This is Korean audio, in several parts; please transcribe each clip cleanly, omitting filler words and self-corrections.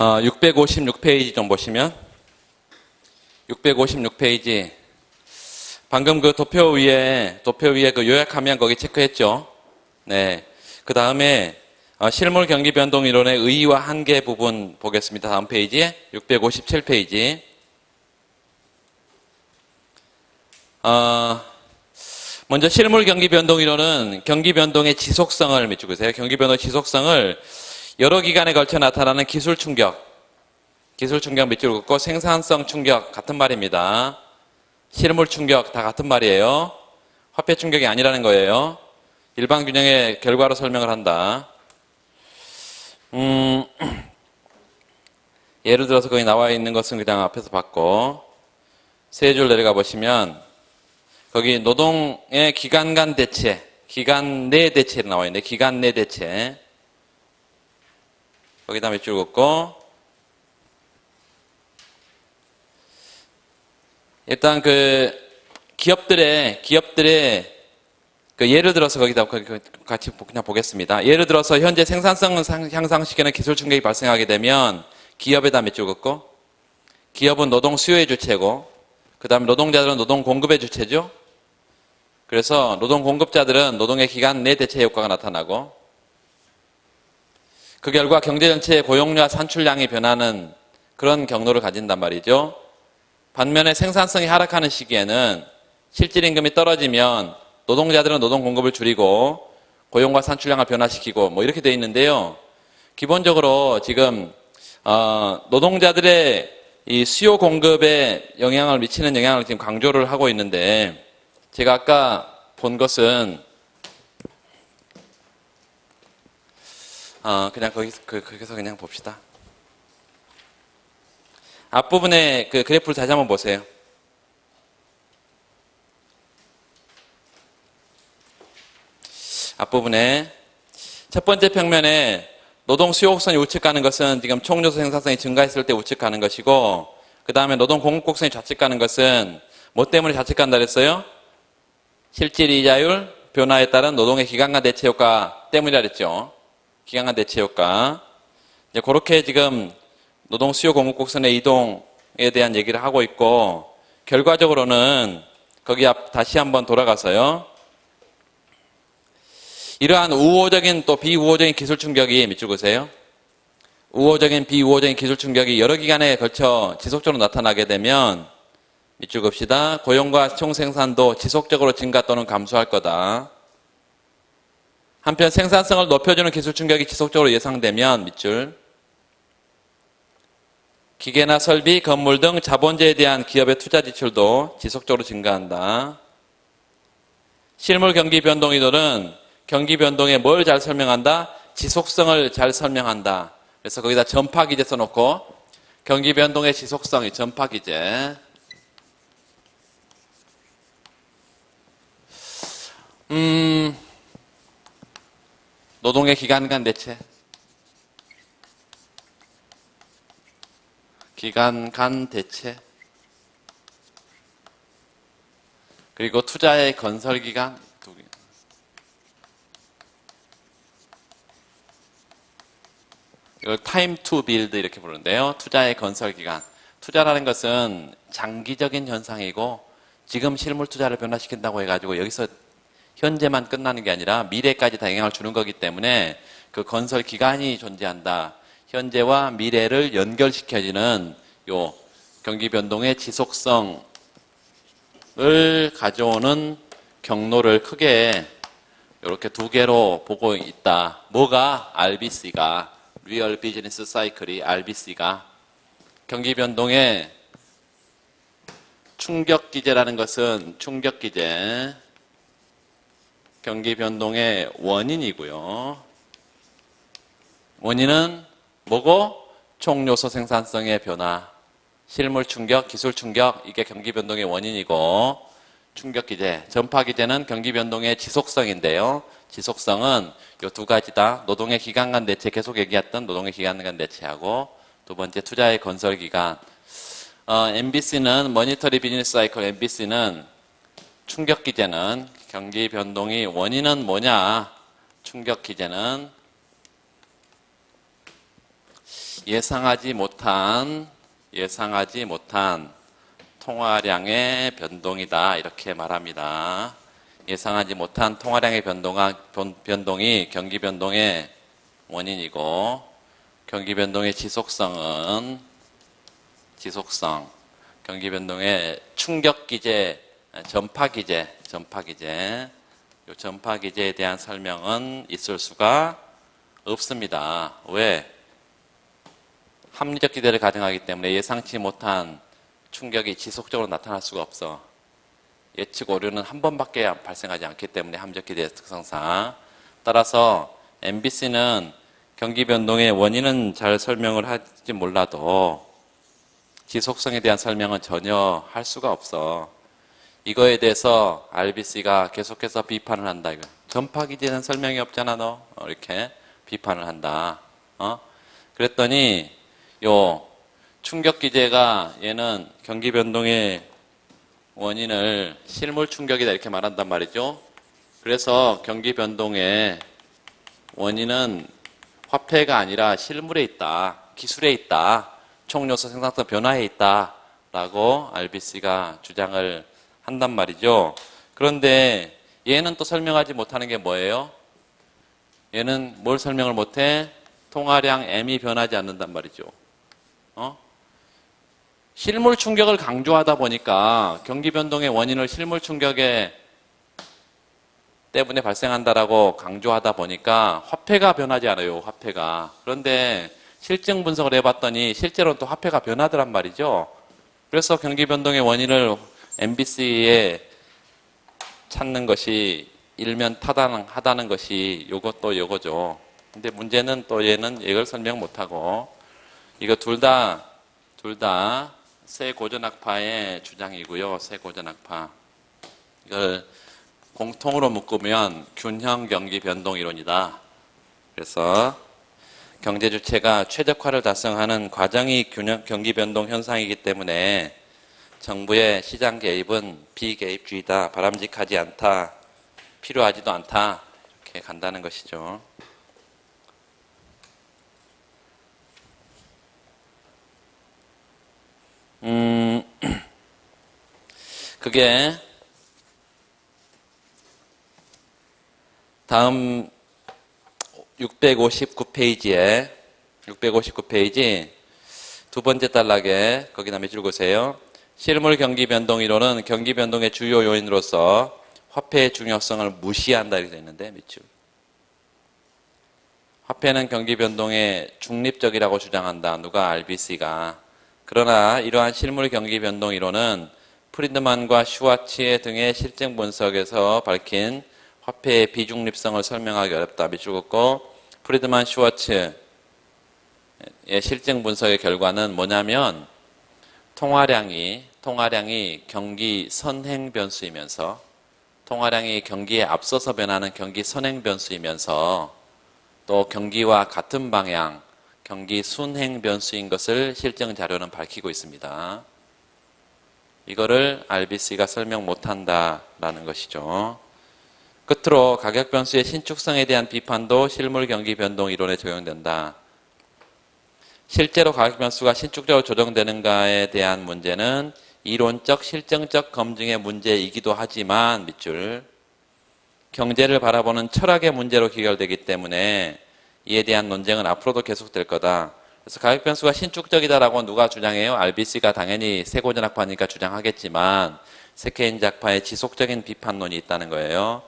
656페이지 좀 보시면 656페이지 방금 그 도표 위에 그 요약하면 거기 체크했죠. 네. 그 다음에 실물 경기 변동 이론의 의의와 한계 부분 보겠습니다. 다음 페이지에 657페이지. 먼저 실물 경기 변동 이론은 경기 변동의 지속성을 밑주고 있어요. 경기 변동의 지속성을 여러 기간에 걸쳐 나타나는 기술 충격 밑줄 긋고 생산성 충격 같은 말입니다. 실물 충격 다 같은 말이에요. 화폐 충격이 아니라는 거예요. 일반 균형의 결과로 설명을 한다. 예를 들어서 거기 나와 있는 것은 그냥 앞에서 봤고 세 줄 내려가 보시면 거기 노동의 기간 간 대체, 기간 내 대체로 나와 있는데 기간 내 대체 거기다 밑줄 긋고 일단 그 기업들의 그 예를 들어서 거기다 같이 그냥 보겠습니다. 예를 들어서 현재 생산성을 향상시키는 기술 충격이 발생하게 되면 기업에다 밑줄 긋고 기업은 노동 수요의 주체고 그 다음에 노동자들은 노동 공급의 주체죠. 그래서 노동 공급자들은 노동의 기간 내 대체 효과가 나타나고 그 결과 경제 전체의 고용료와 산출량이 변하는 그런 경로를 가진단 말이죠. 반면에 생산성이 하락하는 시기에는 실질 임금이 떨어지면 노동자들은 노동 공급을 줄이고 고용과 산출량을 변화시키고 뭐 이렇게 돼 있는데요. 기본적으로 지금 노동자들의 이 수요 공급에 영향을 미치는 영향을 지금 강조를 하고 있는데 제가 아까 본 것은 그냥 거기서 그냥 봅시다. 앞부분에 그 그래프를 다시 한번 보세요. 앞부분에 첫 번째 평면에 노동 수요 곡선이 우측 가는 것은 지금 총요소 생산성이 증가했을 때 우측 가는 것이고 그 다음에 노동 공급 곡선이 좌측 가는 것은 뭐 때문에 좌측 간다 그랬어요? 실질 이자율 변화에 따른 노동의 기간간 대체 효과 때문이라 그랬죠. 기간간 대체 효과. 이제 그렇게 지금 노동 수요 공급 곡선의 이동에 대한 얘기를 하고 있고 결과적으로는 거기 다시 한번 돌아가서요. 이러한 우호적인 또 비우호적인 기술 충격이 밑줄 그으세요. 우호적인 비우호적인 기술 충격이 여러 기간에 걸쳐 지속적으로 나타나게 되면 밑줄 그읍시다. 고용과 총생산도 지속적으로 증가 또는 감소할 거다. 한편 생산성을 높여주는 기술 충격이 지속적으로 예상되면 밑줄 기계나 설비, 건물 등 자본재에 대한 기업의 투자 지출도 지속적으로 증가한다. 실물 경기 변동 이론은 경기 변동에 뭘 잘 설명한다? 지속성을 잘 설명한다. 그래서 거기다 전파 기제 써놓고 경기 변동의 지속성이 전파 기제. 노동의 기간간 대체. 기간 간 대체 그리고 투자의 건설 기간 두 개. 이걸 time to build 이렇게 부르는데요. 투자의 건설 기간. 투자라는 것은 장기적인 현상이고 지금 실물 투자를 변화시킨다고 해가지고 여기서 현재만 끝나는 게 아니라 미래까지 다 영향을 주는 거기 때문에 그 건설 기간이 존재한다. 현재와 미래를 연결시켜지는 요 경기 변동의 지속성을 가져오는 경로를 크게 이렇게 두 개로 보고 있다. 뭐가? RBC가 Real Business Cycle이 RBC가 경기 변동의 충격 기제라는 것은 충격 기제 경기 변동의 원인이고요. 원인은 뭐고? 총요소 생산성의 변화, 실물 충격, 기술 충격, 이게 경기 변동의 원인이고 충격 기제, 전파 기제는 경기 변동의 지속성인데요. 지속성은 이 두 가지다. 노동의 기간간 대체, 계속 얘기했던 노동의 기간간 대체하고 두 번째 투자의 건설 기간. MBC는 모니터리 비즈니스 사이클, MBC는 충격 기제는 경기 변동의 원인은 뭐냐? 충격 기제는 예상하지 못한 통화량의 변동이다. 이렇게 말합니다. 예상하지 못한 통화량의 변동이 경기 변동의 원인이고, 경기 변동의 경기 변동의 충격 기제, 전파 기제, 이 전파 기제에 대한 설명은 있을 수가 없습니다. 왜? 합리적 기대를 가정하기 때문에 예상치 못한 충격이 지속적으로 나타날 수가 없어. 예측 오류는 한 번밖에 발생하지 않기 때문에 합리적 기대의 특성상. 따라서 MBC는 경기 변동의 원인은 잘 설명을 할지 몰라도 지속성에 대한 설명은 전혀 할 수가 없어. 이거에 대해서 RBC가 계속해서 비판을 한다. 전파 기제는 설명이 없잖아, 너. 이렇게 비판을 한다. 그랬더니 요 충격 기제가 얘는 경기 변동의 원인을 실물 충격이다 이렇게 말한단 말이죠. 그래서 경기 변동의 원인은 화폐가 아니라 실물에 있다, 기술에 있다, 총요소 생산성 변화에 있다 라고 RBC가 주장을 한단 말이죠. 그런데 얘는 또 설명하지 못하는 게 뭐예요? 얘는 뭘 설명을 못해? 통화량 M이 변하지 않는단 말이죠. 실물 충격을 강조하다 보니까 경기 변동의 원인을 실물 충격에 때문에 발생한다라고 강조하다 보니까 화폐가 변하지 않아요. 화폐가. 그런데 실증 분석을 해봤더니 실제로는 또 화폐가 변하더란 말이죠. 그래서 경기 변동의 원인을 MBC에 찾는 것이 일면 타당하다는 것이 요것도 요거죠. 근데 문제는 또 얘는 이걸 설명 못하고 이거 둘 다 새 고전학파의 주장이고요. 새 고전학파. 이걸 공통으로 묶으면 균형 경기 변동 이론이다. 그래서 경제 주체가 최적화를 달성하는 과정이 경기 변동 현상이기 때문에 정부의 시장 개입은 비개입주의다. 바람직하지 않다. 필요하지도 않다. 이렇게 간다는 것이죠. 그게 다음 659페이지 두 번째 단락에 거기다 몇 줄 보세요. 실물 경기 변동 이론은 경기 변동의 주요 요인으로서 화폐의 중요성을 무시한다 이렇게 되어 있는데 몇 줄. 화폐는 경기 변동에 중립적이라고 주장한다. 누가? RBC가. 그러나 이러한 실물 경기 변동 이론은 프리드만과 슈와츠 등의 실증 분석에서 밝힌 화폐의 비중립성을 설명하기 어렵다. 밑줄 긋고 프리드만 슈와츠의 실증 분석의 결과는 뭐냐면 통화량이 경기 선행 변수이면서 통화량이 경기에 앞서서 변하는 경기 선행 변수이면서 또 경기와 같은 방향 경기 순행 변수인 것을 실증 자료는 밝히고 있습니다. 이거를 RBC가 설명 못한다라는 것이죠. 끝으로 가격 변수의 신축성에 대한 비판도 실물 경기 변동 이론에 적용된다. 실제로 가격 변수가 신축적으로 조정되는가에 대한 문제는 이론적, 실증적 검증의 문제이기도 하지만 밑줄 경제를 바라보는 철학의 문제로 귀결되기 때문에 이에 대한 논쟁은 앞으로도 계속될 거다. 그래서 가격 변수가 신축적이다라고 누가 주장해요? RBC가 당연히 세고전학파니까 주장하겠지만 세케인작파의 지속적인 비판론이 있다는 거예요.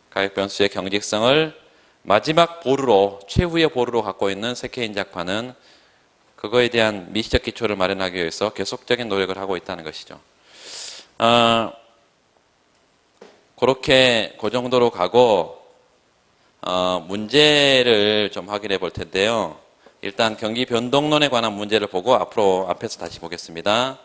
가격 변수의 경직성을 마지막 보루로 최후의 보루로 갖고 있는 세케인작파는 그거에 대한 미시적 기초를 마련하기 위해서 계속적인 노력을 하고 있다는 것이죠. 그렇게 그 정도로 가고 문제를 좀 확인해 볼 텐데요. 일단 경기 변동론에 관한 문제를 보고 앞에서 다시 보겠습니다.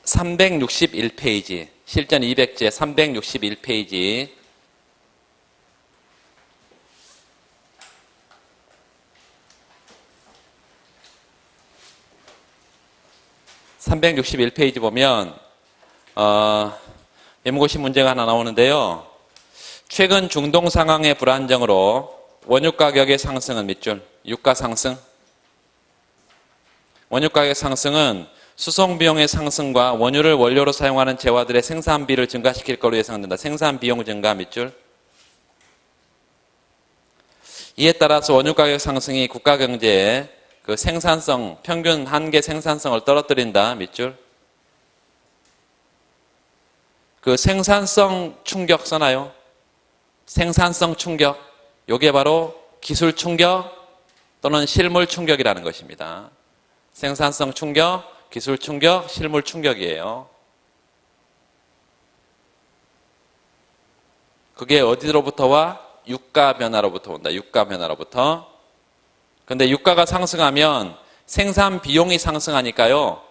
361페이지, 실전 200제 361페이지. 361페이지 보면 예무고시 문제가 하나 나오는데요. 최근 중동 상황의 불안정으로 원유 가격의 상승은 몇 줄? 유가 상승. 원유 가격 상승은 수송 비용의 상승과 원유를 원료로 사용하는 재화들의 생산비를 증가시킬 것으로 예상된다. 생산 비용 증가 몇 줄? 이에 따라서 원유 가격 상승이 국가 경제의 그 생산성, 평균 한계 생산성을 떨어뜨린다. 몇 줄? 그 생산성 충격 써나요? 생산성 충격. 요게 바로 기술 충격 또는 실물 충격이라는 것입니다. 생산성 충격, 기술 충격, 실물 충격이에요. 그게 어디로부터와? 유가 변화로부터 온다. 유가 변화로부터. 근데 유가가 상승하면 생산 비용이 상승하니까요.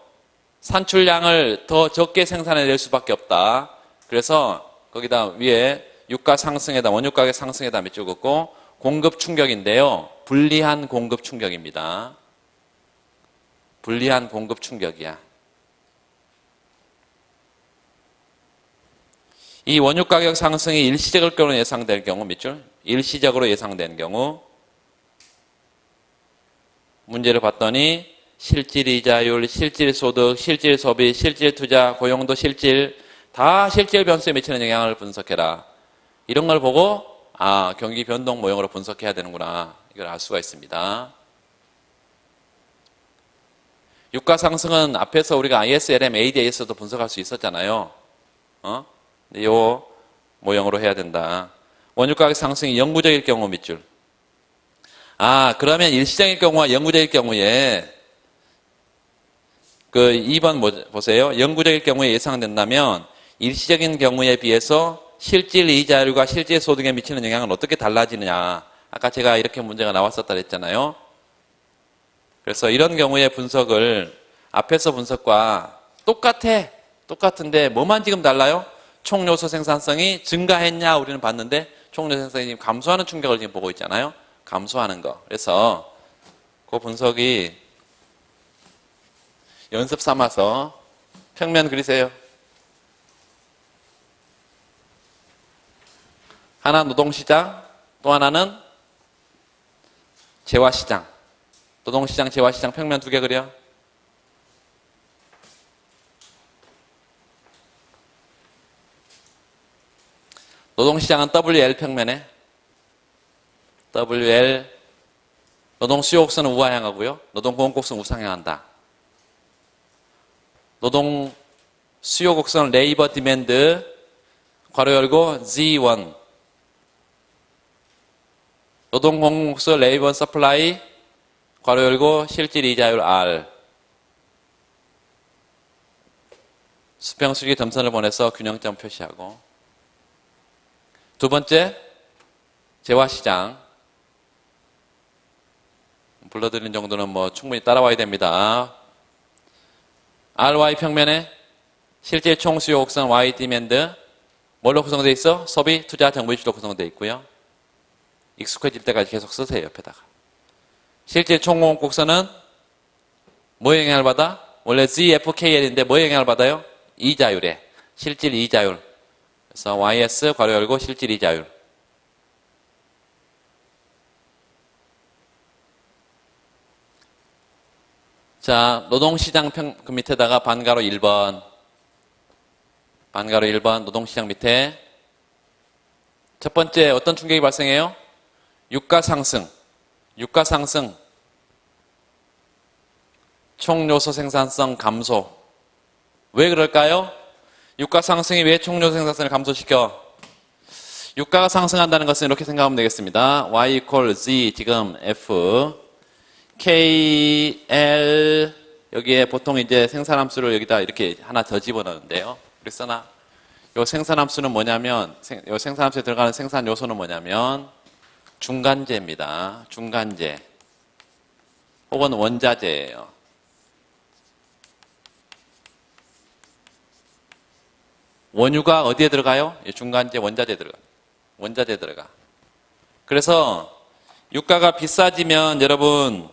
산출량을 더 적게 생산해낼 수밖에 없다. 그래서 거기다 위에 유가 상승에다 원유 가격 상승에다 몇 줄 긋고 공급 충격인데요. 불리한 공급 충격입니다. 불리한 공급 충격이야. 이 원유 가격 상승이 일시적으로 예상될 경우 몇 줄? 일시적으로 예상된 경우 문제를 봤더니 실질 이자율, 실질 소득, 실질 소비, 실질 투자, 고용도 실질 다 실질 변수에 미치는 영향을 분석해라. 이런 걸 보고 경기 변동 모형으로 분석해야 되는구나. 이걸 알 수가 있습니다. 유가 상승은 앞에서 우리가 ISLM, ADA에서도 분석할 수 있었잖아요. 이 모형으로 해야 된다. 원유 가격 상승이 영구적일 경우 몇 줄? 그러면 일시적일 경우와 영구적일 경우에 그 2번 보세요. 영구적일 경우에 예상된다면 일시적인 경우에 비해서 실질 이자율과 실질 소득에 미치는 영향은 어떻게 달라지느냐. 아까 제가 이렇게 문제가 나왔었다 그랬잖아요. 그래서 이런 경우의 분석을 앞에서 분석과 똑같은데 뭐만 지금 달라요? 총요소 생산성이 증가했냐 우리는 봤는데 총요소 생산성이 지금 감소하는 충격을 지금 보고 있잖아요. 감소하는 거. 그래서 그 분석이 연습 삼아서 평면 그리세요. 하나 노동시장, 또 하나는 재화시장. 노동시장, 재화시장 평면 두 개 그려. 노동시장은 WL 평면에 WL 노동 수요 곡선은 우하향하고요. 노동 공급 곡선은 우상향한다. 노동 수요 곡선은 레이버 디맨드 괄호 열고 Z1 노동 공급 곡선 레이버 서플라이 괄호 열고 실질 이자율 R 수평수기 점선을 보내서 균형점 표시하고 두 번째 재화시장 불러드린 정도는 뭐 충분히 따라와야 됩니다. RY 평면에 실질 총수요 곡선 Y 디맨드 뭘로 구성되어 있어? 소비, 투자, 정부 유치로 구성되어 있고요. 익숙해질 때까지 계속 쓰세요. 옆에다가. 실질 총공급 곡선은 뭐에 영향을 받아? 원래 ZFKL인데 뭐에 영향을 받아요? 이자율에. 실질 이자율. 그래서 YS 괄호 열고 실질 이자율. 자, 노동시장 그 밑에다가 반가로 1번. 반가로 1번 노동시장 밑에 첫 번째 어떤 충격이 발생해요? 유가 상승. 유가 상승. 총요소 생산성 감소. 왜 그럴까요? 유가 상승이 왜 총요소 생산성을 감소시켜? 유가가 상승한다는 것은 이렇게 생각하면 되겠습니다. Y equal Z 지금 F K, L 여기에 보통 이제 생산함수를 여기다 이렇게 하나 더 집어넣는데요. 그랬으나 요 생산함수는 뭐냐면 요 생산함수에 들어가는 생산 요소는 뭐냐면 중간재입니다. 중간재 혹은 원자재예요. 원유가 어디에 들어가요? 중간재 원자재 들어가. 원자재 들어가. 그래서 유가가 비싸지면 여러분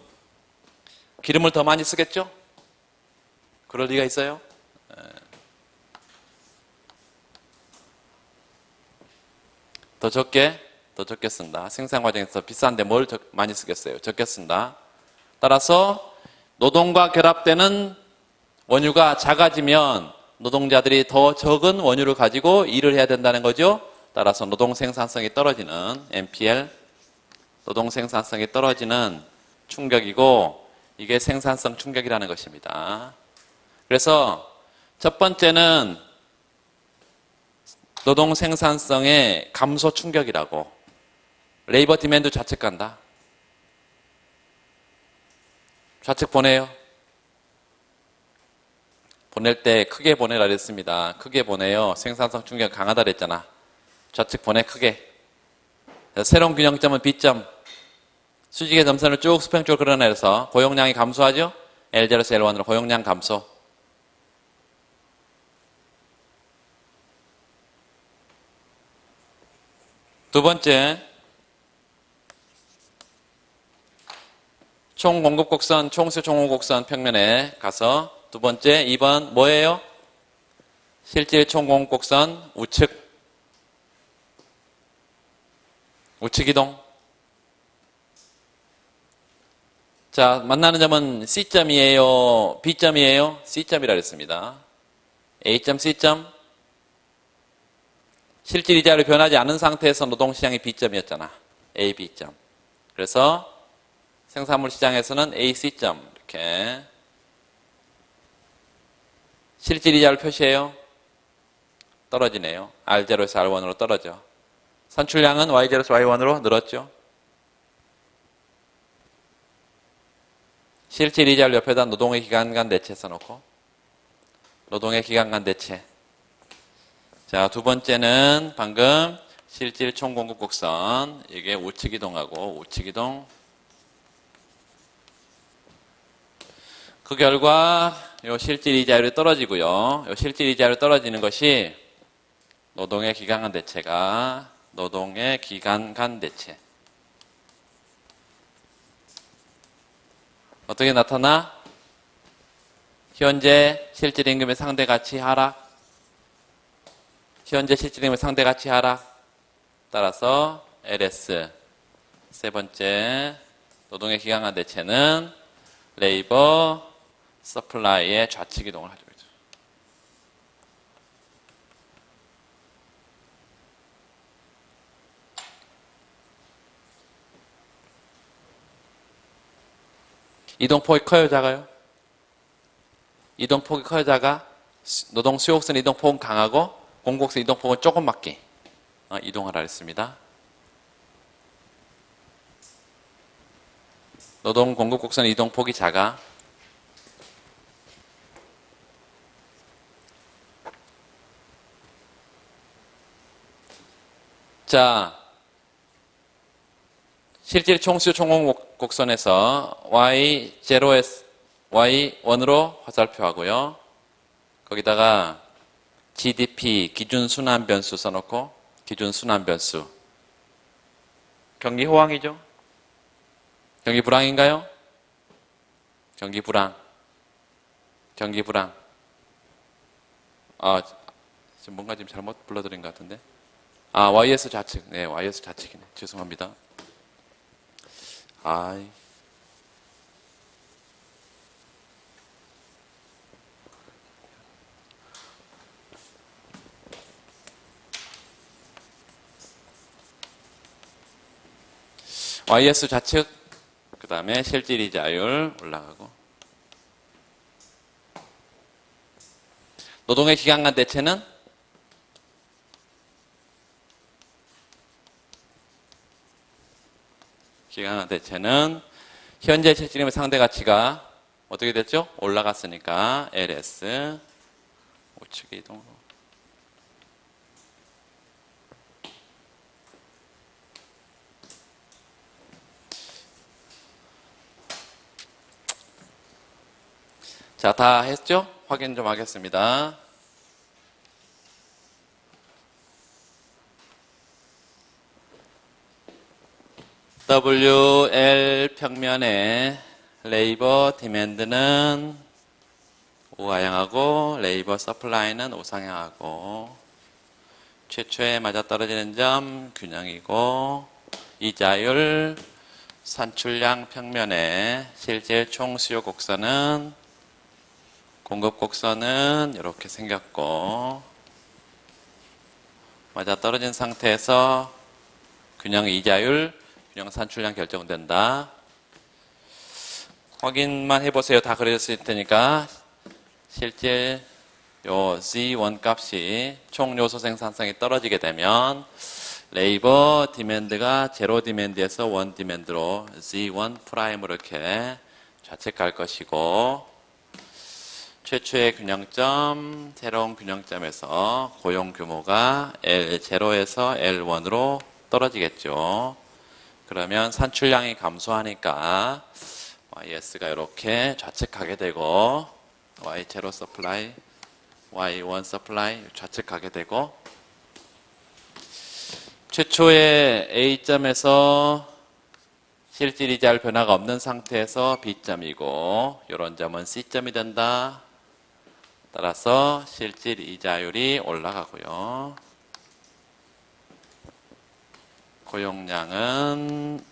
기름을 더 많이 쓰겠죠? 그럴 리가 있어요? 더 적게 쓴다. 생산 과정에서 비싼데 뭘 많이 쓰겠어요? 적게 쓴다. 따라서 노동과 결합되는 원유가 작아지면 노동자들이 더 적은 원유를 가지고 일을 해야 된다는 거죠. 따라서 노동 생산성이 떨어지는 NPL, 노동 생산성이 떨어지는 충격이고 이게 생산성 충격이라는 것입니다. 그래서 첫 번째는 노동 생산성의 감소 충격이라고. 레이버 디맨드 좌측 간다. 좌측 보내요. 보낼 때 크게 보내라 그랬습니다. 크게 보내요. 생산성 충격 강하다 그랬잖아. 좌측 보내 크게. 새로운 균형점은 B점. 수직의 점선을 쭉 수평적으로 그려내서 고용량이 감소하죠. L0에서 L1으로 고용량 감소. 두 번째, 총공급곡선, 총수 총호곡선 평면에 가서 두 번째, 2번 뭐예요? 실질 총공급곡선 우측 이동. 자, 만나는 점은 C점이에요? B점이에요? C점이라 그랬습니다. A점, C점. 실질 이자율이 변하지 않은 상태에서 노동시장이 B점이었잖아. A, B점. 그래서 생산물 시장에서는 A, C점. 이렇게. 실질 이자율 표시해요. 떨어지네요. R0에서 R1으로 떨어져. 산출량은 Y0에서 Y1으로 늘었죠. 실질 이자율 옆에다 노동의 기간 간 대체 써놓고. 노동의 기간 간 대체. 자, 두 번째는 방금 실질 총공급 곡선. 이게 우측 이동하고 우측 이동. 그 결과 요 실질 이자율이 떨어지고요. 요 실질 이자율이 떨어지는 것이 노동의 기간 간 대체가 노동의 기간 간 대체. 어떻게 나타나? 현재 실질 임금의 상대 가치 하락. 현재 실질 임금의 상대 가치 하락. 따라서 LS. 세 번째, 노동의 기간 간 대체는 레이버 서플라이의 좌측 이동을 하죠. 이동폭이 커요, 작아요? 이동폭이 커요, 작아? 노동 수요곡선 이동폭은 강하고 공곡선 이동폭은 조금밖에 이동하라 했습니다. 노동 공급곡선 이동폭이 작아. 자, 실질 총수 총공곡선에서 Y0에서 Y1으로 화살표하고요. 거기다가 GDP 기준 순환 변수 써놓고 기준 순환 변수. 경기 호황이죠? 경기 불황인가요? 경기 불황. 경기 불황. 지금 뭔가 지금 잘못 불러드린 것 같은데. YS 좌측. 네, YS 좌측이네. 죄송합니다. YS 좌측, 그 다음에 실질 이자율 올라가고. 노동의 기간 간 대체는 기간 간 대체는 현재 실질 임금의 상대 가치가 어떻게 됐죠? 올라갔으니까 LS 우측 이동. 자, 다 했죠? 확인 좀 하겠습니다. WL 평면의 레이버 디맨드는 우하향하고 레이버 서플라이는 우상향하고 최초에 맞아떨어지는 점 균형이고 이자율 산출량 평면에 실제 총 수요 곡선은 공급 곡선은 이렇게 생겼고 맞아떨어진 상태에서 균형 이자율, 균형 산출량 결정된다. 확인만 해보세요. 다 그려졌을 테니까 실제 요 Z1 값이 총 요소 생산성이 떨어지게 되면 레이버 디맨드가 제로 디맨드에서 원 디맨드로 Z1 프라임으로 이렇게 좌측할 것이고 최초의 균형점, 새로운 균형점에서 고용 규모가 L0에서 L1으로 떨어지겠죠. 그러면 산출량이 감소하니까 YS가 이렇게 좌측하게 되고 Y0 서플라이, Y1 서플라이 좌측하게 되고 최초의 A점에서 실질 이자율 변화가 없는 상태에서 B점이고 이런 점은 C점이 된다. 따라서 실질 이자율이 올라가고요. 고용량은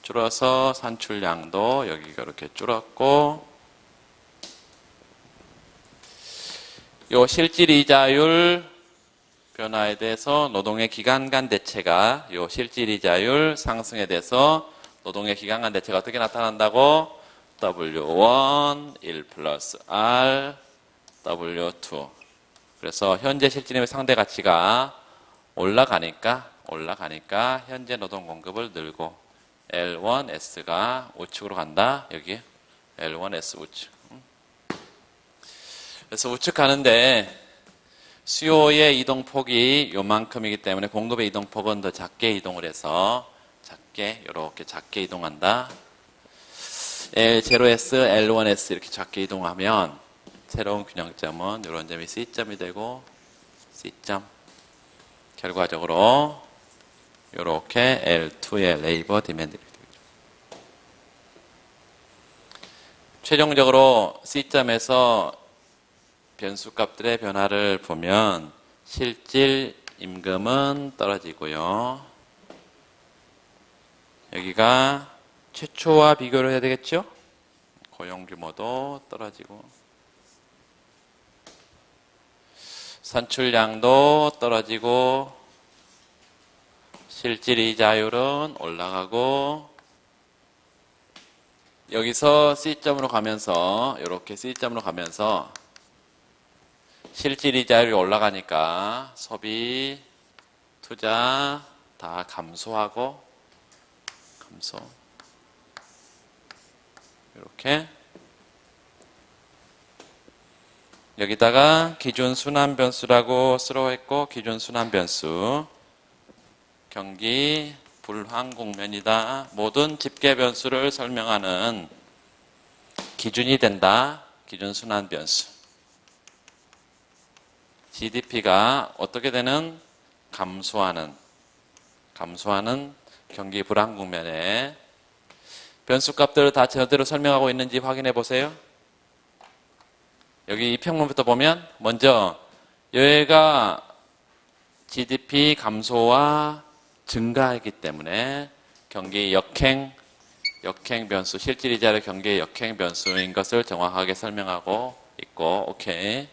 줄어서 산출량도 여기가 이렇게 줄었고 요 실질 이자율 변화에 대해서 노동의 기간 간 대체가 요 실질 이자율 상승에 대해서 노동의 기간 간 대체가 어떻게 나타난다고? W1 1 플러스 R W2 그래서 현재 실질임의 상대 가치가 올라가니까 현재 노동 공급을 늘고 L1S가 우측으로 간다. 여기 L1S 우측. 그래서 우측 가는데 수요의 이동폭이 요만큼이기 때문에 공급의 이동폭은 더 작게 이동을 해서 이렇게 작게 이동한다. L0S, L1S 이렇게 작게 이동하면 새로운 균형점은 이런 점이 C점이 되고 C점. 결과적으로 이렇게 L2의 레이버 디맨드가 되죠. 최종적으로 C점에서 변수값들의 변화를 보면 실질 임금은 떨어지고요. 여기가 최초와 비교를 해야 되겠죠? 고용 규모도 떨어지고 산출량도 떨어지고 실질 이자율은 올라가고 여기서 C점으로 가면서 이렇게 C점으로 가면서 실질 이자율이 올라가니까 소비, 투자 다 감소 이렇게 여기다가 기준 순환 변수라고 쓰러했고 기준 순환 변수 경기 불황 국면이다. 모든 집계 변수를 설명하는 기준이 된다. 기준 순환 변수. GDP가 어떻게 되는 감소하는 경기 불황 국면에 변수값들을 다 제대로 설명하고 있는지 확인해 보세요. 여기 이 평문부터 보면 먼저 여기가 GDP 감소와 증가했기 때문에 경기 역행 변수, 실질 이자율 경기 역행 변수인 것을 정확하게 설명하고 있고, 오케이.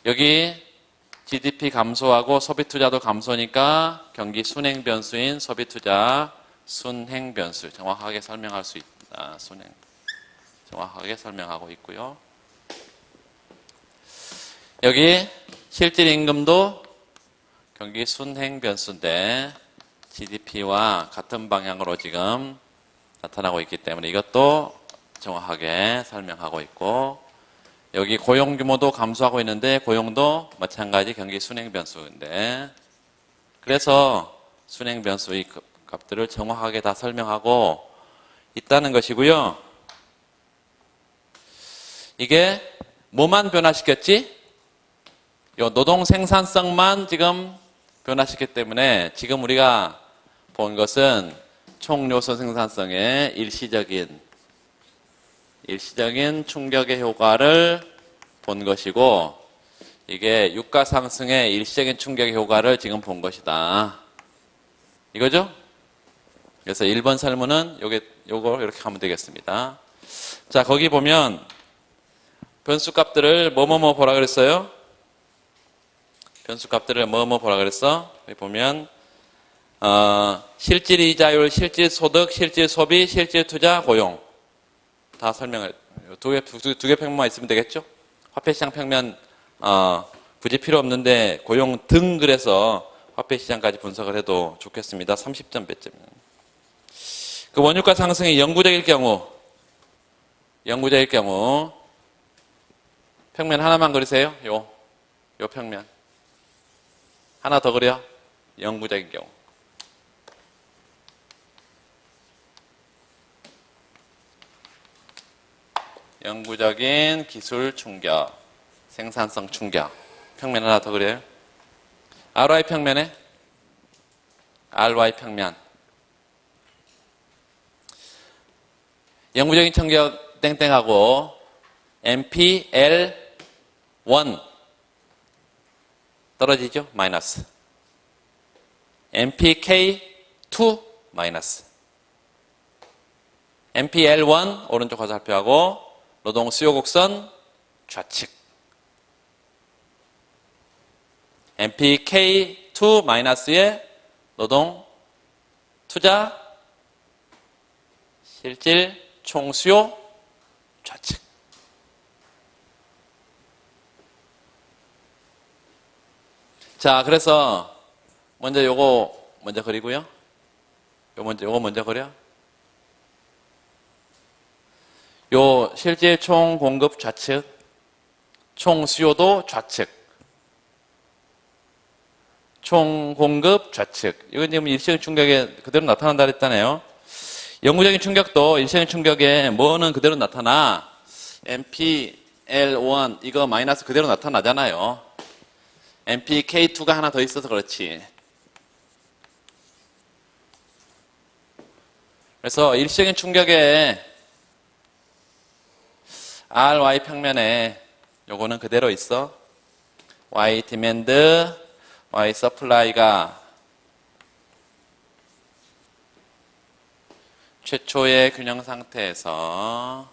여기 GDP 감소하고 소비 투자도 감소니까 경기 순행 변수인 소비 투자 순행 변수 정확하게 설명할 수 있다. 순행 정확하게 설명하고 있고요. 여기 실질 임금도 경기 순행 변수인데 GDP와 같은 방향으로 지금 나타나고 있기 때문에 이것도 정확하게 설명하고 있고 여기 고용 규모도 감소하고 있는데 고용도 마찬가지 경기 순행 변수인데 그래서 순행 변수의 값들을 정확하게 다 설명하고 있다는 것이고요. 이게 뭐만 변화시켰지? 요 노동 생산성만 지금 변화시켰기 때문에 지금 우리가 본 것은 총 요소 생산성의 일시적인 일시적인 충격의 효과를 본 것이고, 이게 유가 상승의 일시적인 충격의 효과를 지금 본 것이다. 이거죠? 그래서 1번 설문은 요거 이렇게 하면 되겠습니다. 자, 거기 보면 변수값들을 뭐뭐뭐 보라 그랬어요? 변수값들을 뭐뭐 보라 그랬어? 여기 보면 실질 이자율, 실질 소득, 실질 소비, 실질 투자, 고용 다 설명을 두 개 평면만 있으면 되겠죠? 화폐시장 평면 굳이 필요 없는데 고용 등 그래서 화폐시장까지 분석을 해도 좋겠습니다. 30점 배점이면. 그 원유가 상승이 영구적일 경우 평면 하나만 그리세요. 요 평면 하나 더 그려. 영구적인 경우. 영구적인 기술 충격, 생산성 충격. 평면 하나 더 그려요. RY 평면에 RY 평면. 영구적인 충격 땡땡하고 MPL1 떨어지죠? 마이너스. MPK2 마이너스. MPL1 오른쪽 화살표하고 노동 수요 곡선 좌측. MPK2 마이너스의 노동 투자 실질 총수요 좌측. 자, 그래서 먼저 요거 먼저 그리고요. 요거 먼저 그려. 요 실질 총 공급 좌측, 총 수요도 좌측, 총 공급 좌측. 이건 지금 일시적인 충격에 그대로 나타난다 그랬잖아요. 영구적인 충격도 일시적인 충격에 뭐는 그대로 나타나. MPL1 이거 마이너스 그대로 나타나잖아요. MPK2가 하나 더 있어서 그렇지. 그래서 일시적인 충격에 RY 평면에 요거는 그대로 있어. Y 디맨드, Y 서플라이가 최초의 균형 상태에서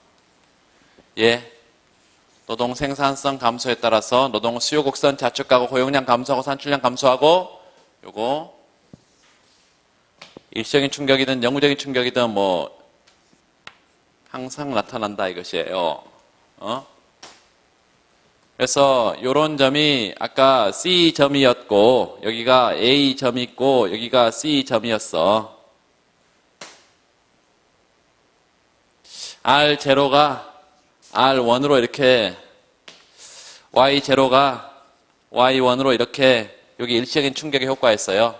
노동 생산성 감소에 따라서 노동 수요 곡선 좌측 가고 고용량 감소하고 산출량 감소하고 요거 일시적인 충격이든 영구적인 충격이든 뭐 항상 나타난다 이것이에요. 그래서 요런 점이 아까 C점이었고 여기가 A점이 있고 여기가 C점이었어. R0가 R1으로 이렇게 Y0가 Y1으로 이렇게 여기 일시적인 충격의 효과였어요.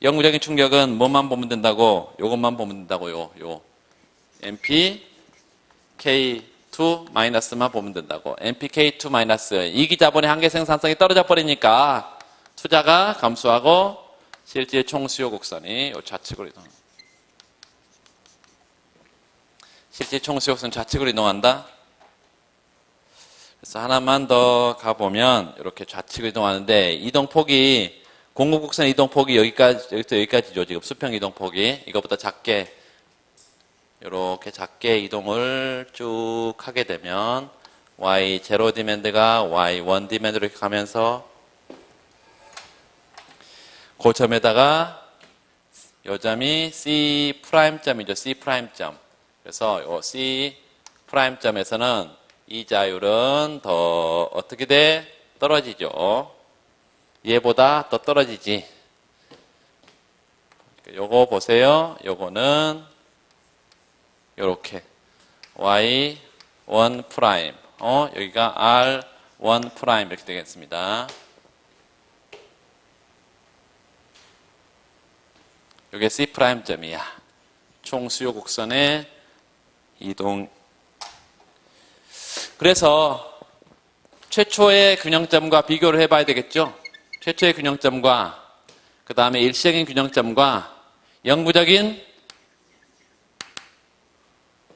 영구적인 충격은 뭐만 보면 된다고? 요것만 보면 된다고요. 요 MP K2 마이너스만 보면 된다고. MPK2 마이너스. 이기자본의 한계 생산성이 떨어져 버리니까 투자가 감소하고 실질 총수요 곡선이 요 좌측으로 이동. 실질 총수요 곡선 좌측으로 이동한다. 그래서 하나만 더 가보면 이렇게 좌측으로 이동하는데 이동폭이 공급 곡선 이동폭이 여기부터 여기까지죠. 지금 수평 이동폭이 이거보다 작게 이렇게 작게 이동을 쭉 하게 되면 Y0 디맨드가 Y1 디맨드로 이렇게 가면서 그 점에다가 요 점이 C 프라임점이죠. C 프라임점. 그래서 요 C 프라임점에서는 이자율은 더 어떻게 돼? 떨어지죠. 얘보다 더 떨어지지. 요거 보세요. 요거는 요렇게 Y1 프라임 여기가 R1 프라임 이렇게 되겠습니다. 요게 C 프라임 점이야. 총 수요 곡선의 이동. 그래서 최초의 균형점과 비교를 해봐야 되겠죠. 최초의 균형점과 그 다음에 일시적인 균형점과 영구적인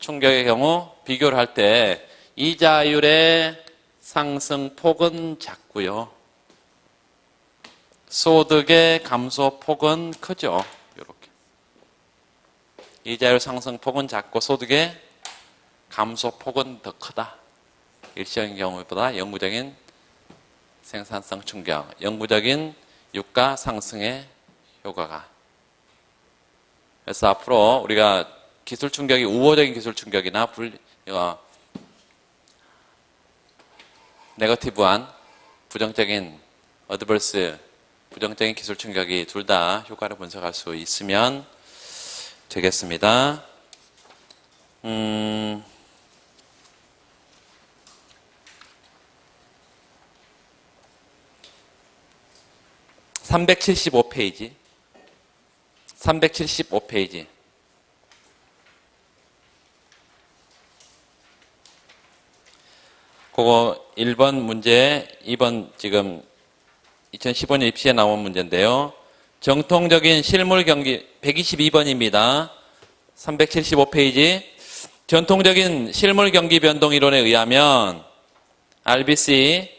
충격의 경우 비교를 할 때 이자율의 상승폭은 작고요. 소득의 감소폭은 크죠. 이렇게. 이자율 상승폭은 작고 소득의 감소폭은 더 크다. 일시적인 경우보다 영구적인 생산성 충격, 영구적인 유가 상승의 효과가. 그래서 앞으로 우리가 기술 충격이 우호적인 기술 충격이나 네거티브한 부정적인 어드버스 부정적인 기술 충격이 둘 다 효과를 분석할 수 있으면 되겠습니다. 375페이지. 375페이지. 그거 1번 문제, 2번 지금 2015년 입시에 나온 문제인데요. 정통적인 실물 경기 122번입니다. 375페이지. 전통적인 실물 경기 변동 이론에 의하면 RBC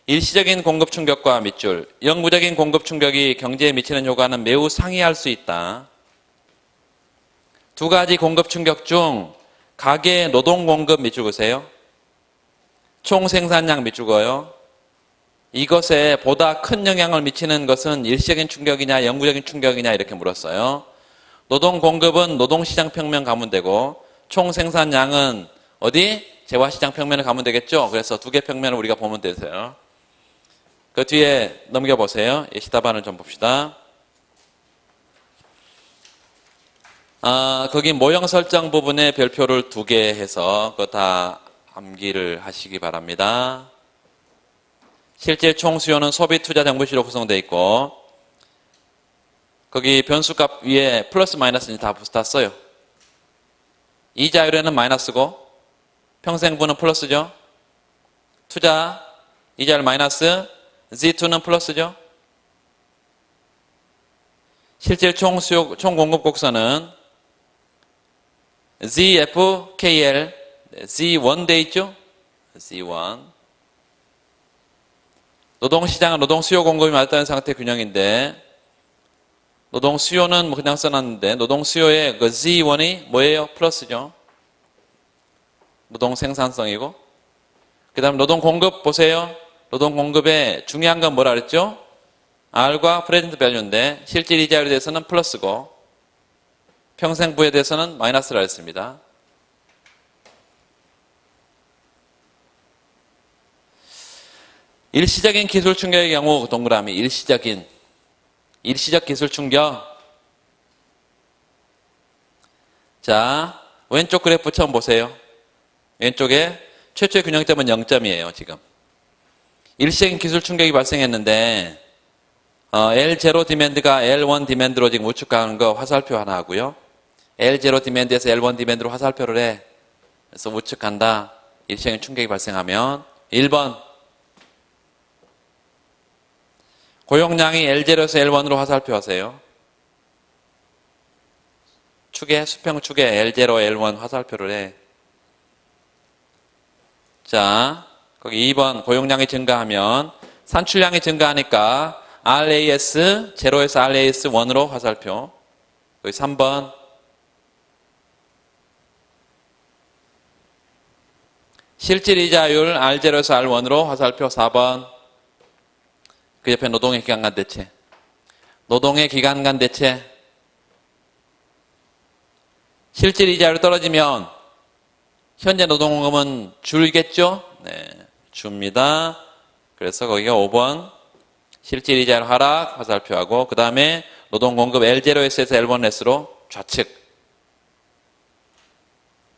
일시적인 공급 충격과 밑줄, 영구적인 공급 충격이 경제에 미치는 효과는 매우 상이할 수 있다. 두 가지 공급 충격 중 가계의 노동 공급 밑줄 그세요. 총 생산량 밑줄 그어요. 이것에 보다 큰 영향을 미치는 것은 일시적인 충격이냐 영구적인 충격이냐 이렇게 물었어요. 노동 공급은 노동시장 평면 가면 되고 총 생산량은 어디? 재화시장 평면을 가면 되겠죠. 그래서 두 개 평면을 우리가 보면 되세요. 그 뒤에 넘겨보세요. 예시 답안을 좀 봅시다. 거기 모형 설정 부분에 별표를 2개 해서 그거 다 암기를 하시기 바랍니다. 실제 총 수요는 소비, 투자, 정부시로 구성되어 있고 거기 변수값 위에 플러스 마이너스는 다 써요. 이자율에는 마이너스고 평생부는 플러스죠. 투자, 이자율 마이너스, Z2는 플러스죠. 실질 총 수요, 총 공급 곡선은 ZFKL, Z1 돼 있죠? Z1. 노동시장은 노동 수요 공급이 맞다는 상태 균형인데, 노동 수요는 그냥 써놨는데, 노동 수요의 그 Z1이 뭐예요? 플러스죠. 노동 생산성이고. 그 다음 노동 공급 보세요. 노동 공급의 중요한 건 뭐라 그랬죠? R과 프레젠트 밸류인데 실질 이자율에 대해서는 플러스고 평생부에 대해서는 마이너스라 했습니다. 일시적인 기술 충격의 경우 동그라미 일시적 기술 충격. 자, 왼쪽 그래프 처음 보세요. 왼쪽에 최초의 균형점은 0점이에요, 지금. 일시적인 기술 충격이 발생했는데 L0 디맨드가 L1 디맨드로 지금 우측가는 거 화살표 하나 하고요. L0 디맨드에서 L1 디맨드로 화살표를 해. 그래서 우측간다. 일시적인 충격이 발생하면 1번 고용량이 L0에서 L1으로 화살표 하세요. 수평축에 L0, L1 화살표를 해. 자, 거기 2번 고용량이 증가하면 산출량이 증가하니까 RAS 0에서 RAS 1으로 화살표. 거기 3번 실질 이자율 R0에서 R1으로 화살표. 4번 그 옆에 노동의 기간 간 대체. 노동의 기간 간 대체. 실질 이자율이 떨어지면 현재 노동공급은 줄겠죠? 네, 줍니다. 그래서 거기가 5번 실질 이자율 하락 화살표하고 그 다음에 노동공급 L0S에서 L1S로 좌측.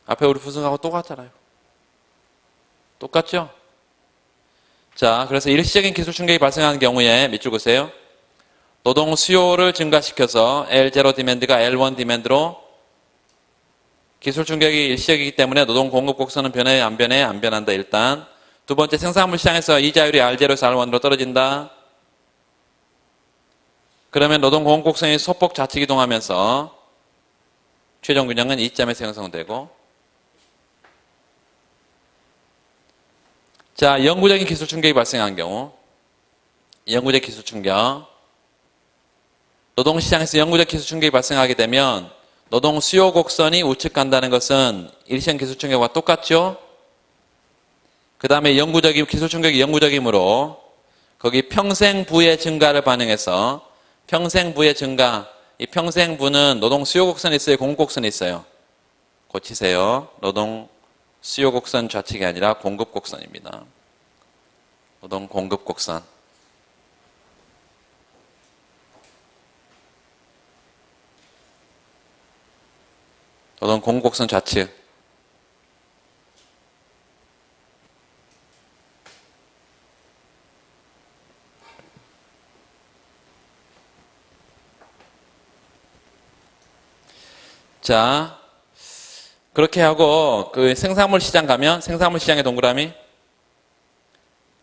앞에 우리 부승하고 똑같잖아요. 똑같죠? 자, 그래서 일시적인 기술 충격이 발생하는 경우에 밑줄 그세요. 노동 수요를 증가시켜서 L0 디맨드가 L1 디맨드로 기술 충격이 일시적이기 때문에 노동 공급 곡선은 변해, 안 변해? 안 변한다, 일단. 두 번째, 생산물 시장에서 이자율이 R0에서 R1으로 떨어진다. 그러면 노동 공급 곡선이 소폭 좌측 이동하면서 최종 균형은 이점에서 형성되고 자, 영구적인 기술 충격이 발생한 경우, 영구적 기술 충격. 노동시장에서 영구적 기술 충격이 발생하게 되면 노동 수요 곡선이 우측 간다는 것은 일시적 기술 충격과 똑같죠? 그 다음에 영구적인 기술 충격이 영구적이므로 거기 평생부의 증가를 반영해서 평생부의 증가, 이 평생부는 노동 수요 곡선이 있어요? 공급 곡선이 있어요? 고치세요. 노동 수요 곡선 좌측이 아니라 공급 곡선입니다. 노동 공급 곡선. 노동 공급 곡선 좌측. 자, 그렇게 하고 그 생산물 시장 가면 생산물 시장의 동그라미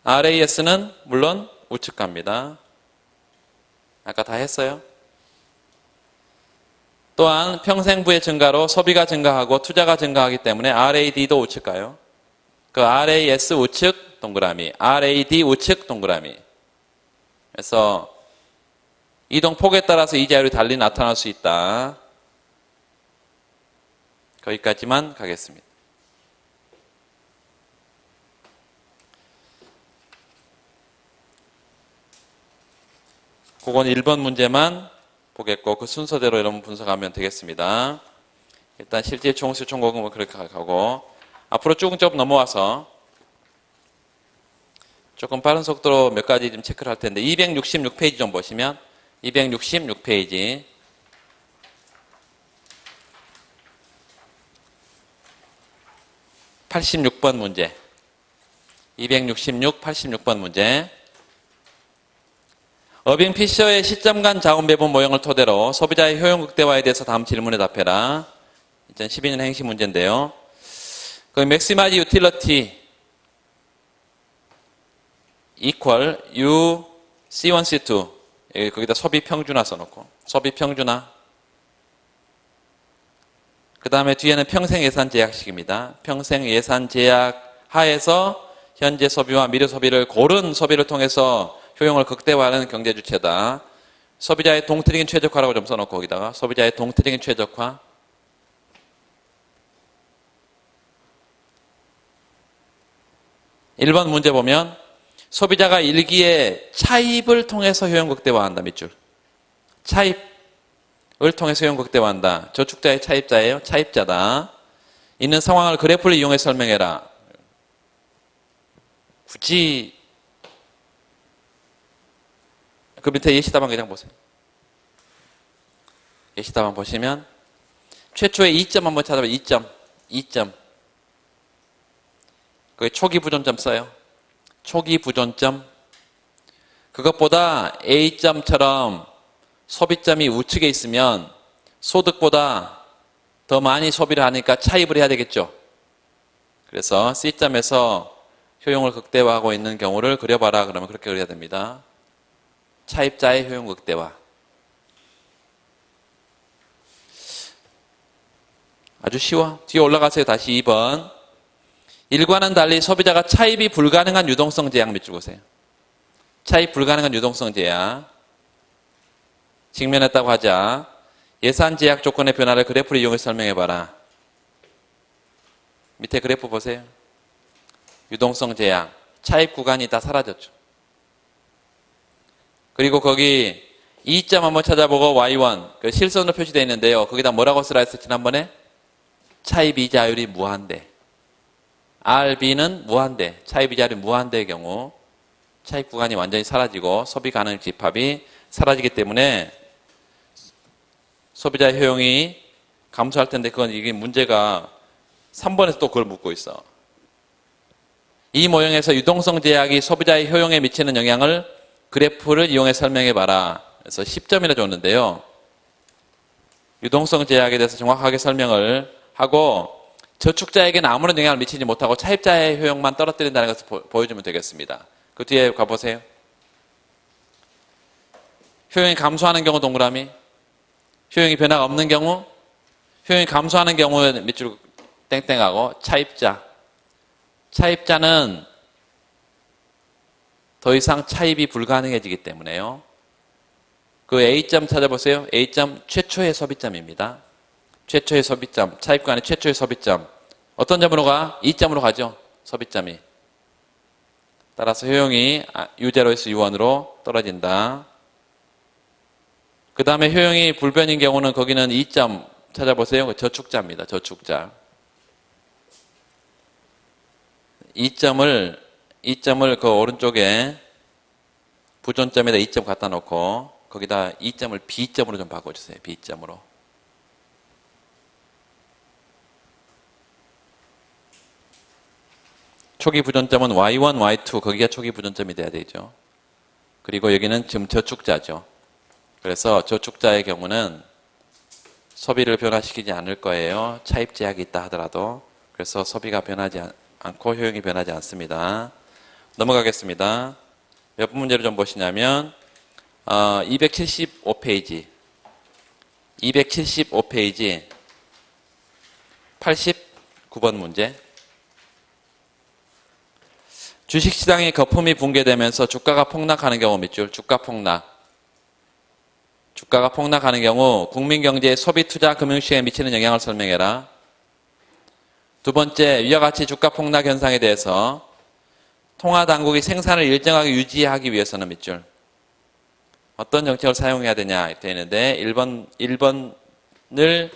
RAS는 물론 우측 갑니다. 아까 다 했어요. 또한 평생부의 증가로 소비가 증가하고 투자가 증가하기 때문에 RAD도 우측 가요. 그 RAS 우측 동그라미, RAD 우측 동그라미. 그래서 이동폭에 따라서 이자율이 달리 나타날 수 있다. 거기까지만 가겠습니다. 그건 1번 문제만 보겠고 그 순서대로 여러분 분석하면 되겠습니다. 일단 실질 총수 총고금은 그렇게 가고 앞으로 쭉 넘어와서 조금 빠른 속도로 몇 가지 좀 체크를 할 텐데 266페이지 좀 보시면 266페이지 86번 문제 266, 86번 문제 어빙 피셔의 시점 간 자원 배분 모형을 토대로 소비자의 효용 극대화에 대해서 다음 질문에 답해라. 2012년 행시 문제인데요. 그 maximize utility equal U C1 C2 거기다 소비 평준화 써놓고 소비 평준화 그 다음에 뒤에는 평생 예산 제약식입니다. 평생 예산 제약 하에서 현재 소비와 미래 소비를 고른 소비를 통해서 효용을 극대화하는 경제 주체다. 소비자의 동트링인 최적화라고 좀 써놓고 거기다가 소비자의 동트링인 최적화. (1번) 문제 보면 소비자가 일기에 차입을 통해서 효용 극대화한다. 밑줄. 차입을 통해서 효용 극대화한다. 저축자의 차입자예요. 차입자다. 있는 상황을 그래프를 이용해 설명해라. 굳이 그 밑에 예시답안 그냥 보세요. 예시답안 보시면 최초의 2점 한번 찾아봐. 2점. 그게 초기 부존점 써요. 초기 부존점. 그것보다 A점처럼 소비점이 우측에 있으면 소득보다 더 많이 소비를 하니까 차입을 해야 되겠죠. 그래서 C점에서 효용을 극대화하고 있는 경우를 그려봐라. 그러면 그렇게 그려야 됩니다. 차입자의 효용 극대화. 아주 쉬워. 뒤에 올라가세요. 다시 2번. 1과는 달리 소비자가 차입이 불가능한 유동성 제약 밑줄 보세요. 차입 불가능한 유동성 제약. 직면했다고 하자. 예산 제약 조건의 변화를 그래프를 이용해 설명해봐라. 밑에 그래프 보세요. 유동성 제약. 차입 구간이 다 사라졌죠. 그리고 거기 2점 한번 찾아보고 Y1 그 실선으로 표시되어 있는데요. 거기다 뭐라고 쓰라 했었지 지난번에? 차입 이자율이 무한대. RB는 무한대. 차입 이자율이 무한대의 경우 차입 구간이 완전히 사라지고 소비 가능 집합이 사라지기 때문에 소비자 효용이 감소할 텐데 그건 이게 문제가 3번에서 또 그걸 묻고 있어. 이 모형에서 유동성 제약이 소비자의 효용에 미치는 영향을 그래프를 이용해 설명해봐라. 그래서 10점이나 줬는데요. 유동성 제약에 대해서 정확하게 설명을 하고 저축자에게는 아무런 영향을 미치지 못하고 차입자의 효용만 떨어뜨린다는 것을 보여주면 되겠습니다. 그 뒤에 가보세요. 효용이 감소하는 경우 동그라미, 효용이 변화가 없는 경우, 효용이 감소하는 경우에 밑줄 땡땡하고 차입자. 차입자는 더 이상 차입이 불가능해지기 때문에요. 그 A점 찾아보세요. A점 최초의 소비점입니다. 최초의 소비점, 차입간의 최초의 소비점. 어떤 점으로 가? 2점으로 가죠. 소비점이. 따라서 효용이 U0에서 U1으로 떨어진다. 그 다음에 효용이 불변인 경우는 거기는 2점 찾아보세요. 저축자입니다. 저축자. 2점을 그 오른쪽에 부존점에다 2점 갖다 놓고 거기다 2점을 B점으로 좀 바꿔주세요. B점으로. 초기 부존점은 Y1, Y2 거기가 초기 부존점이 돼야 되죠. 그리고 여기는 지금 저축자죠. 그래서 저축자의 경우는 소비를 변화시키지 않을 거예요. 차입 제약이 있다 하더라도. 그래서 소비가 변하지 않고 효용이 변하지 않습니다. 넘어가겠습니다. 몇 번 문제를 좀 보시냐면 275페이지 89번 문제. 주식시장의 거품이 붕괴되면서 주가가 폭락하는 경우 밑줄. 주가 폭락. 주가가 폭락하는 경우 국민경제의 소비, 투자, 금융시장에 미치는 영향을 설명해라. 두 번째, 위와 같이 주가 폭락 현상에 대해서 통화당국이 생산을 일정하게 유지하기 위해서는 밑줄. 어떤 정책을 사용해야 되냐 되어 있는데 1번을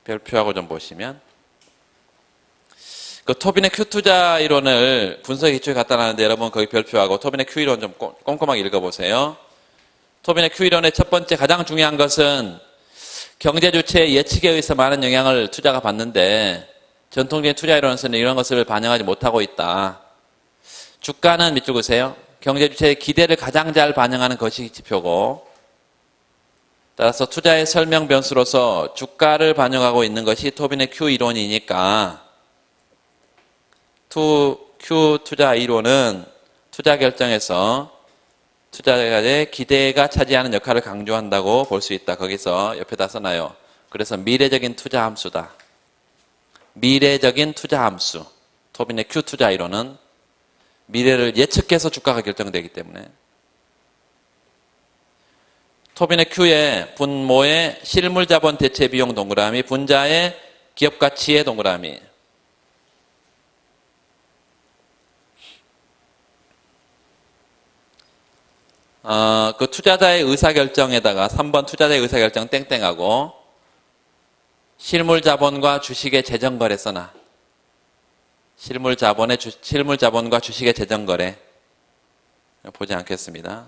별표하고 좀 보시면 그 토빈의 Q투자 이론을 분석 기초에 갖다 놨는데 여러분 거기 별표하고 토빈의 Q이론 좀 꼼꼼하게 읽어보세요. 토빈의 Q이론의 첫 번째 가장 중요한 것은 경제 주체의 예측에 의해서 많은 영향을 투자가 받는데 전통적인 투자 이론에서는 이런 것을 반영하지 못하고 있다. 주가는 밑줄 그으세요. 경제 주체의 기대를 가장 잘 반영하는 것이 지표고 따라서 투자의 설명 변수로서 주가를 반영하고 있는 것이 토빈의 Q 이론이니까 Q 투자 이론은 투자 결정에서 투자자의 기대가 차지하는 역할을 강조한다고 볼 수 있다. 거기서 옆에다 써놔요. 그래서 미래적인 투자 함수다. 미래적인 투자 함수. 토빈의 Q 투자 이론은 미래를 예측해서 주가가 결정되기 때문에 토빈의 Q의 분모의 실물자본 대체 비용 동그라미, 분자의 기업 가치의 동그라미. 그 투자자의 의사결정에다가 3번 투자자의 의사결정 땡땡하고 실물자본과 주식의 재정거래 써놔. 실물자본과 주식의 재정거래 보지 않겠습니다.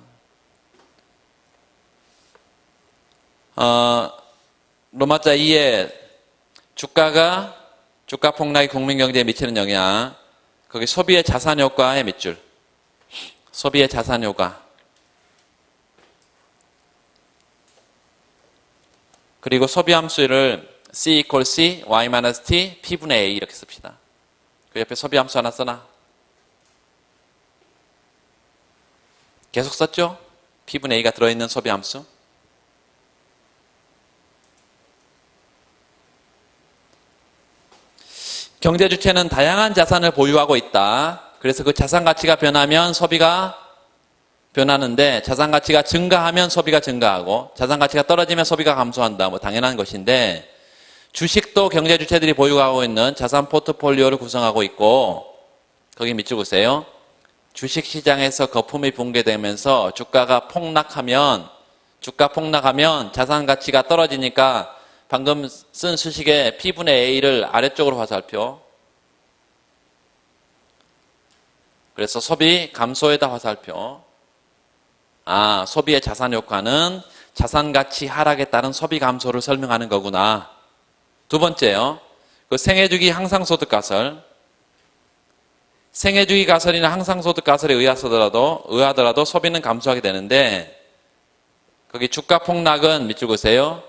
로마자 2에 주가 폭락이 국민경제에 미치는 영향. 거기 소비의 자산 효과의 밑줄. 소비의 자산 효과. 그리고 소비 함수를 C equal C, Y-T, P분의 A 이렇게 씁시다. 그 옆에 소비 함수 하나 써놔. 계속 썼죠? P분의 A가 들어있는 소비 함수. 경제 주체는 다양한 자산을 보유하고 있다. 그래서 그 자산 가치가 변하면 소비가 변하는데 자산 가치가 증가하면 소비가 증가하고 자산 가치가 떨어지면 소비가 감소한다. 뭐 당연한 것인데 주식도 경제 주체들이 보유하고 있는 자산 포트폴리오를 구성하고 있고 거기 밑줄 보세요. 주식 시장에서 거품이 붕괴되면서 주가 폭락하면 자산 가치가 떨어지니까 방금 쓴 수식의 P분의 A를 아래쪽으로 화살표. 그래서 소비 감소에다 화살표. 소비의 자산 효과는 자산 가치 하락에 따른 소비 감소를 설명하는 거구나. 두 번째요. 그 생애주기 항상소득 가설. 생애주기 가설이나 항상소득 가설에 의하더라도 소비는 감소하게 되는데 거기 주가 폭락은 밑줄 그으세요.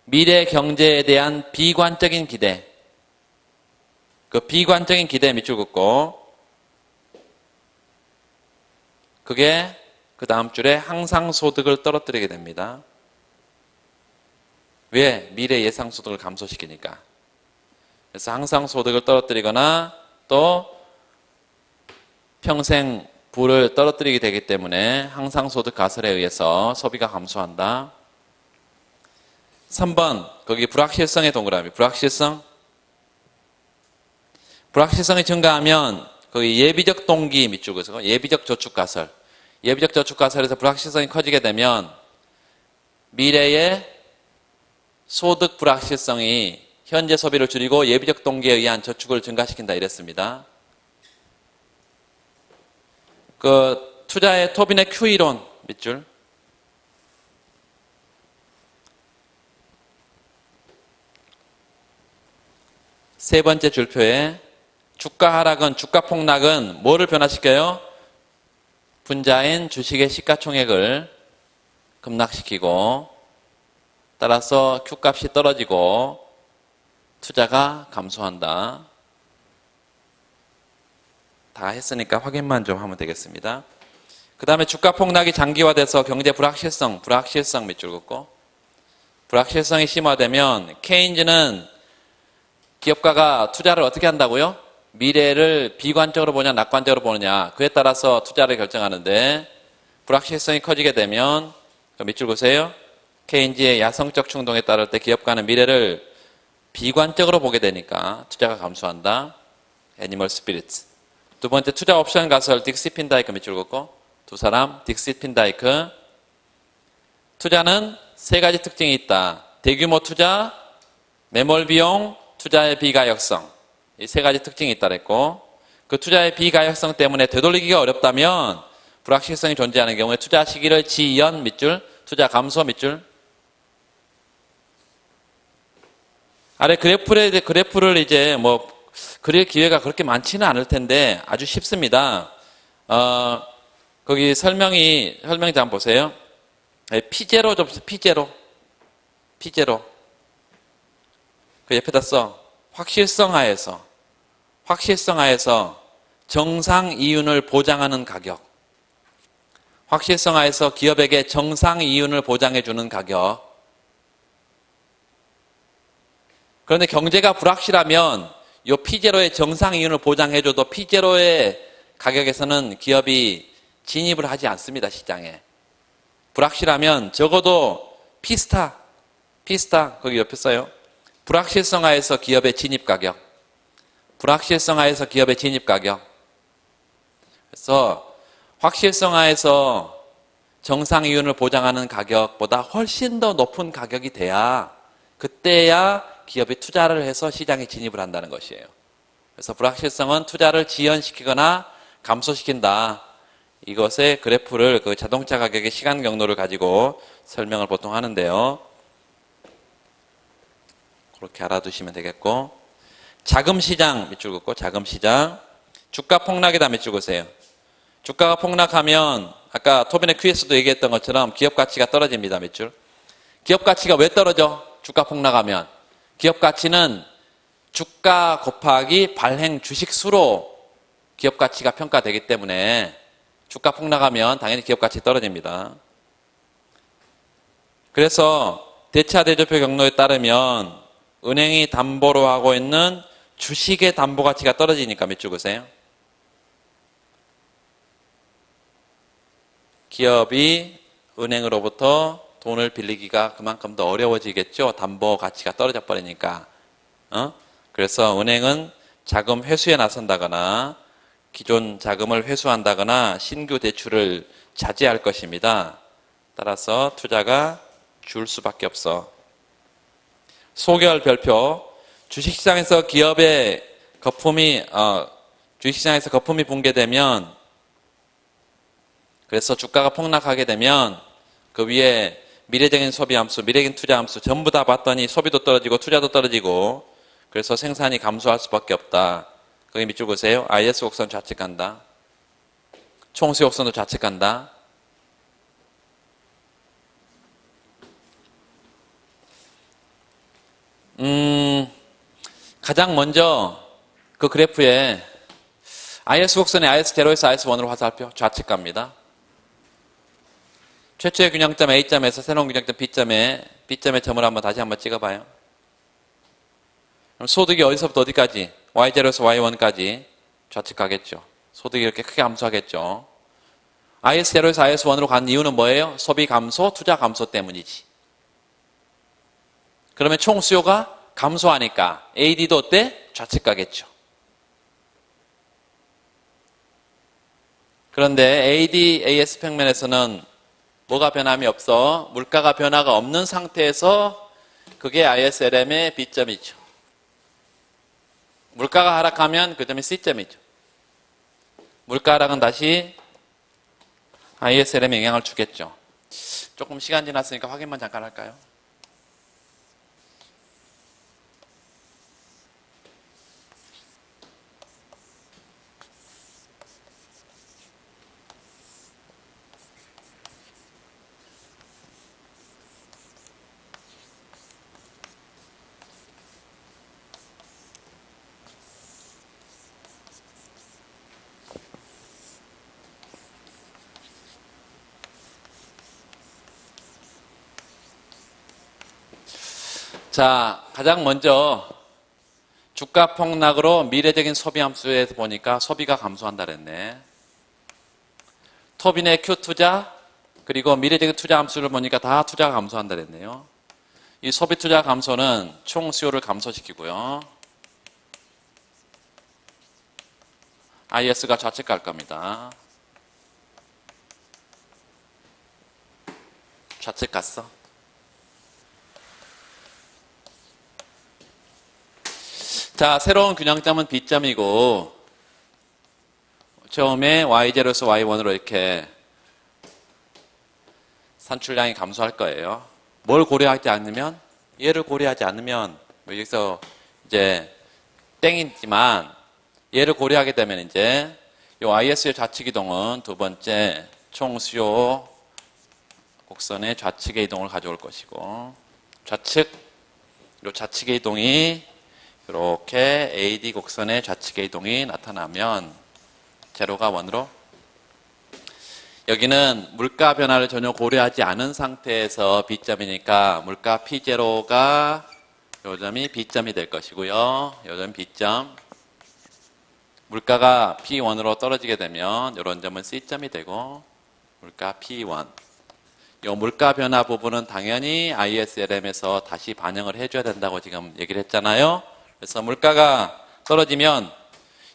미래 경제에 대한 비관적인 기대. 그 비관적인 기대 밑줄 긋고 그게 그 다음 줄에 항상소득을 떨어뜨리게 됩니다. 왜? 미래 예상소득을 감소시키니까. 그래서 항상소득을 떨어뜨리거나 또 평생 부를 떨어뜨리게 되기 때문에 항상소득 가설에 의해서 소비가 감소한다. 3번 거기 불확실성의 동그라미. 불확실성이 증가하면 거기 예비적 동기 밑줄 그어서 예비적 저축 가설. 예비적 저축 가설에서 불확실성이 커지게 되면 미래의 소득 불확실성이 현재 소비를 줄이고 예비적 동기에 의한 저축을 증가시킨다 이랬습니다. 그 투자의 토빈의 Q 이론 밑줄. 세 번째 줄표에 주가 하락은, 주가 폭락은 뭐를 변화시켜요? 분자인 주식의 시가총액을 급락시키고 따라서 Q값이 떨어지고 투자가 감소한다. 다 했으니까 확인만 좀 하면 되겠습니다. 그 다음에 주가 폭락이 장기화돼서 경제 불확실성 밑줄 긋고 불확실성이 심화되면 케인즈는 기업가가 투자를 어떻게 한다고요? 미래를 비관적으로 보냐 낙관적으로 보느냐 그에 따라서 투자를 결정하는데 불확실성이 커지게 되면 그 밑줄 보세요. 케인즈의 야성적 충동에 따를 때 기업가는 미래를 비관적으로 보게 되니까 투자가 감소한다. 애니멀 스피릿. 두 번째 투자 옵션 가설 딕시 핀다이크 밑줄 긋고 두 사람 딕시 핀다이크. 투자는 세 가지 특징이 있다. 대규모 투자, 매몰 비용, 투자의 비가역성. 이 세 가지 특징이 있다 그랬고 그 투자의 비가역성 때문에 되돌리기가 어렵다면 불확실성이 존재하는 경우에 투자 시기를 지연 밑줄, 투자 감소 밑줄. 아래 그래프를 이제 뭐 그릴 기회가 그렇게 많지는 않을 텐데 아주 쉽습니다. 거기 설명지 한번 보세요. P0 좀 보세요. P0. 그 옆에다 써. 확실성하에서 정상 이윤을 보장하는 가격. 확실성하에서 기업에게 정상 이윤을 보장해 주는 가격. 그런데 경제가 불확실하면 이 P0의 정상 이윤을 보장해 줘도 P0의 가격에서는 기업이 진입을 하지 않습니다, 시장에. 불확실하면 적어도 P스타 거기 옆에 써요. 불확실성하에서 기업의 진입 가격. 그래서 확실성하에서 정상 이윤을 보장하는 가격보다 훨씬 더 높은 가격이 돼야 그때야 기업이 투자를 해서 시장에 진입을 한다는 것이에요. 그래서 불확실성은 투자를 지연시키거나 감소시킨다. 이것의 그래프를 그 자동차 가격의 시간 경로를 가지고 설명을 보통 하는데요. 그렇게 알아두시면 되겠고 자금시장 밑줄 긋고 자금시장 주가 폭락이다 밑줄 그으세요. 주가가 폭락하면 아까 토빈의 QS도 얘기했던 것처럼 기업 가치가 떨어집니다. 밑줄. 기업 가치가 왜 떨어져? 주가 폭락하면 기업 가치는 주가 곱하기 발행 주식 수로 기업 가치가 평가되기 때문에 주가 폭락하면 당연히 기업 가치 떨어집니다. 그래서 대차 대조표 경로에 따르면 은행이 담보로 하고 있는 주식의 담보 가치가 떨어지니까 밑줄 그으세요. 기업이 은행으로부터 돈을 빌리기가 그만큼 더 어려워지겠죠. 담보 가치가 떨어져 버리니까. 그래서 은행은 자금 회수에 나선다거나 기존 자금을 회수한다거나 신규 대출을 자제할 것입니다. 따라서 투자가 줄 수밖에 없어. 소결 별표. 주식시장에서 주식시장에서 거품이 붕괴되면 그래서 주가가 폭락하게 되면 그 위에 미래적인 소비 함수, 미래적인 투자 함수 전부 다 봤더니 소비도 떨어지고 투자도 떨어지고 그래서 생산이 감소할 수밖에 없다. 거기 밑줄 보세요. IS 곡선 좌측간다. 총수 곡선도 좌측간다. 가장 먼저 그 그래프에 IS 곡선의 IS0에서 IS1으로 화살표 좌측 갑니다. 최초의 균형점 A점에서 새로운 균형점 B점의 점을 다시 한번 찍어봐요. 그럼 소득이 어디서부터 어디까지? Y0에서 Y1까지 좌측 가겠죠. 소득이 이렇게 크게 감소하겠죠. IS0에서 IS1으로 간 이유는 뭐예요? 소비 감소, 투자 감소 때문이지. 그러면 총 수요가 감소하니까 AD도 어때? 좌측 가겠죠. 그런데 AD, AS 평면에서는 뭐가 변함이 없어? 물가가 변화가 없는 상태에서 그게 ISLM의 B점이죠. 물가가 하락하면 그 점이 C점이죠. 물가 하락은 다시 ISLM에 영향을 주겠죠. 조금 시간 지났으니까 확인만 잠깐 할까요? 자, 가장 먼저 주가 폭락으로 미래적인 소비 함수에서 보니까 소비가 감소한다 그랬네. 토빈의 Q 투자 그리고 미래적인 투자 함수를 보니까 다 투자가 감소한다 그랬네요. 이 소비 투자 감소는 총 수요를 감소시키고요. IS가 좌측 갈 겁니다. 좌측 갔어. 자, 새로운 균형점은 B점이고 처음에 Y0에서 Y1으로 이렇게 산출량이 감소할 거예요. 뭘 고려하지 않으면? 얘를 고려하지 않으면 여기서 이제 땡이지만 얘를 고려하게 되면 이제 이 IS의 좌측 이동은 두 번째 총수요 곡선의 좌측의 이동을 가져올 것이고 좌측, 이 좌측의 이동이 이렇게 AD 곡선의 좌측의 이동이 나타나면 제로가 원으로 여기는 물가 변화를 전혀 고려하지 않은 상태에서 B점이니까 물가 P0가 요 점이 B점이 될 것이고요. 요 점 B점 물가가 P1으로 떨어지게 되면 이런 점은 C점이 되고 물가 P1 요 물가 변화 부분은 당연히 ISLM에서 다시 반영을 해줘야 된다고 지금 얘기를 했잖아요. 그래서 물가가 떨어지면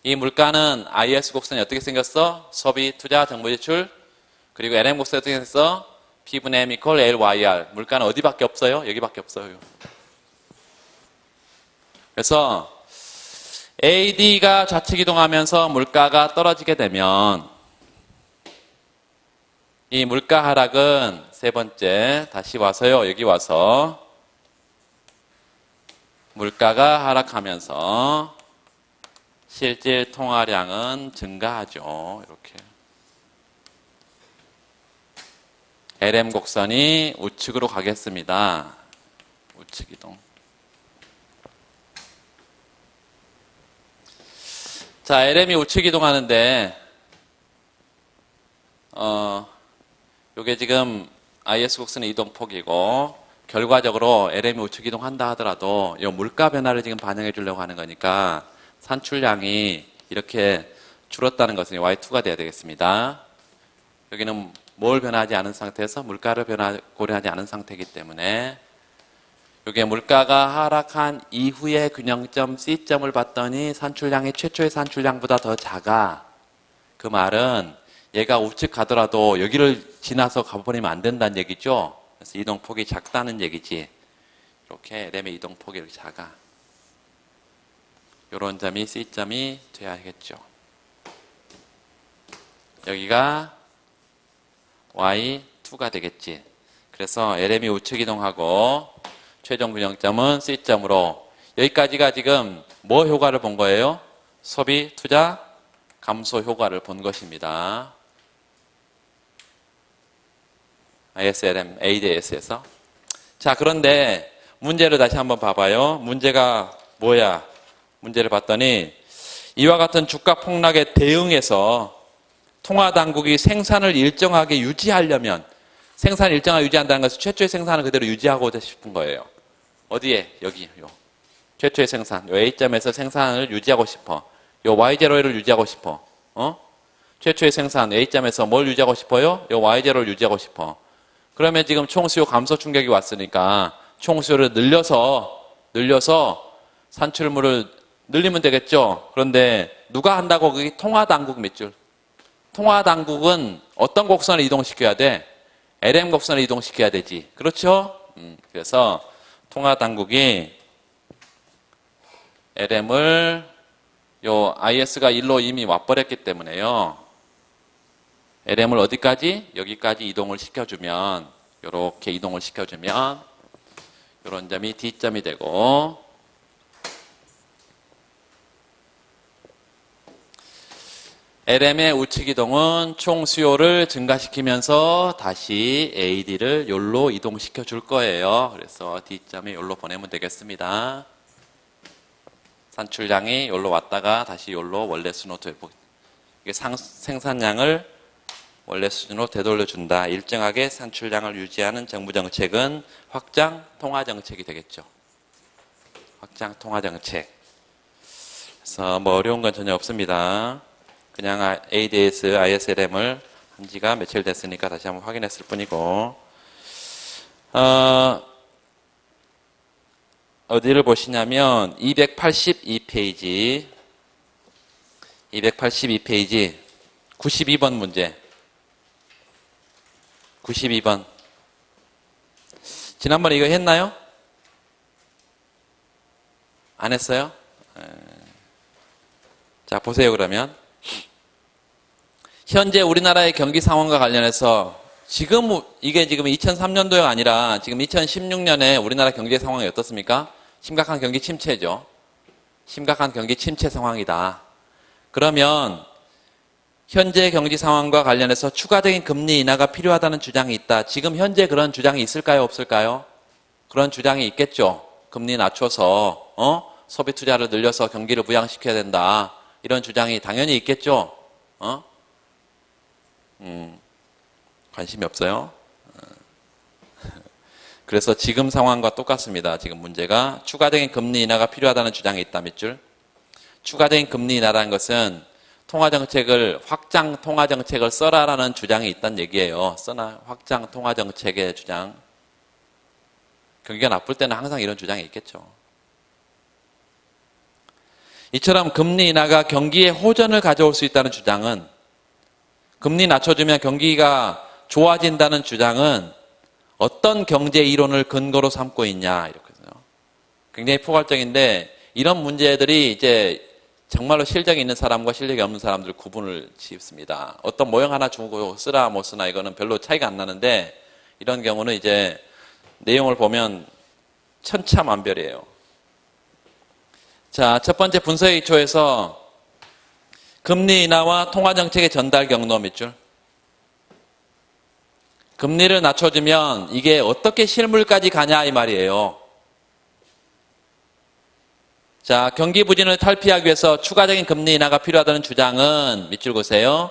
이 물가는 IS 곡선이 어떻게 생겼어? 소비, 투자, 정보 지출 그리고 LM 곡선이 어떻게 생겼어? P분의 M 이퀄 LYR 물가는 어디밖에 없어요? 여기밖에 없어요. 그래서 AD가 좌측 이동하면서 물가가 떨어지게 되면 이 물가 하락은 세 번째 다시 와서요. 여기 와서 물가가 하락하면서 실질 통화량은 증가하죠. 이렇게. LM 곡선이 우측으로 가겠습니다. 우측 이동. 자, LM이 우측 이동하는데, 요게 지금 IS 곡선의 이동폭이고, 결과적으로 LM이 우측 이동한다 하더라도, 이 물가 변화를 지금 반영해 주려고 하는 거니까, 산출량이 이렇게 줄었다는 것은 Y2가 돼야 되겠습니다. 여기는 뭘 변화하지 않은 상태에서 물가를 고려하지 않은 상태이기 때문에 이게 물가가 하락한 이후에 균형점 C점을 봤더니 산출량이 최초의 산출량보다 더 작아. 그 말은 얘가 우측 가더라도 여기를 지나서 가버리면 안 된다는 얘기죠. 그래서 이동폭이 작다는 얘기지. 이렇게 LM의 이동폭이 이렇게 작아. 이런 점이 C점이 돼야겠죠. 여기가 Y2가 되겠지. 그래서 LM이 우측 이동하고 최종 균형점은 C점으로 여기까지가 지금 뭐 효과를 본 거예요? 소비, 투자, 감소 효과를 본 것입니다. ISLM, ADS에서. 자, 그런데 문제를 다시 한번 봐봐요. 문제가 뭐야? 문제를 봤더니 이와 같은 주가 폭락에 대응해서 통화당국이 생산을 일정하게 유지하려면 생산을 일정하게 유지한다는 것은 최초의 생산을 그대로 유지하고 싶은 거예요. 어디에? 여기. 요. 최초의 생산. 요 A점에서 생산을 유지하고 싶어. 요 Y0를 유지하고 싶어. 최초의 생산 A점에서 뭘 유지하고 싶어요? 요 Y0를 유지하고 싶어. 그러면 지금 총 수요 감소 충격이 왔으니까 총 수요를 늘려서 산출물을 늘리면 되겠죠. 그런데 누가 한다고? 그게 통화당국 밑줄. 통화당국은 어떤 곡선을 이동시켜야 돼? LM 곡선을 이동시켜야 되지. 그렇죠? 그래서 통화당국이 LM을 요 IS가 1로 이미 와버렸기 때문에요. LM을 어디까지? 여기까지 이동을 시켜주면, 이렇게 이동을 시켜주면 이런 점이 D점이 되고, LM의 우측 이동은 총 수요를 증가시키면서 다시 AD를 여기로 이동시켜 줄 거예요. 그래서 D점이 여기로 보내면 되겠습니다. 산출량이 여기로 왔다가 다시 여기로 원래 수준으로 이게 생산량을 원래 수준으로 되돌려준다. 일정하게 산출량을 유지하는 정부 정책은 확장 통화 정책이 되겠죠. 확장 통화 정책. 그래서 뭐 어려운 건 전혀 없습니다. 그냥 ADS, ISLM을 한 지가 며칠 됐으니까 다시 한번 확인했을 뿐이고, 어디를 보시냐면 282페이지 92번 문제. 92번. 지난번에 이거 했나요? 안 했어요? 자, 보세요, 그러면. 현재 우리나라의 경기 상황과 관련해서 이게 지금 2003년도가 아니라 지금 2016년에 우리나라 경제 상황이 어떻습니까? 심각한 경기 침체죠. 심각한 경기 침체 상황이다. 그러면 현재 경기 상황과 관련해서 추가적인 금리 인하가 필요하다는 주장이 있다. 지금 현재 그런 주장이 있을까요? 없을까요? 그런 주장이 있겠죠. 금리 낮춰서 소비 투자를 늘려서 경기를 부양시켜야 된다. 이런 주장이 당연히 있겠죠. 관심이 없어요. 그래서 지금 상황과 똑같습니다. 지금 문제가 추가적인 금리 인하가 필요하다는 주장이 있다. 밑줄. 추가적인 금리 인하라는 것은 확장 통화정책을 써라라는 주장이 있다는 얘기예요. 확장 통화정책의 주장. 경기가 나쁠 때는 항상 이런 주장이 있겠죠. 이처럼 금리 인하가 경기에 호전을 가져올 수 있다는 주장은, 금리 낮춰주면 경기가 좋아진다는 주장은 어떤 경제 이론을 근거로 삼고 있냐, 이렇게 해서 굉장히 포괄적인데, 이런 문제들이 이제 정말로 실력이 있는 사람과 실력이 없는 사람들 구분을 짓습니다. 어떤 모형 하나 주고 쓰라 못 쓰나 이거는 별로 차이가 안 나는데, 이런 경우는 이제 내용을 보면 천차만별이에요. 자, 첫 번째 분석의 기초에서 금리 인하와 통화정책의 전달 경로 밑줄. 금리를 낮춰주면 이게 어떻게 실물까지 가냐 이 말이에요. 자, 경기 부진을 탈피하기 위해서 추가적인 금리 인하가 필요하다는 주장은 밑줄 보세요.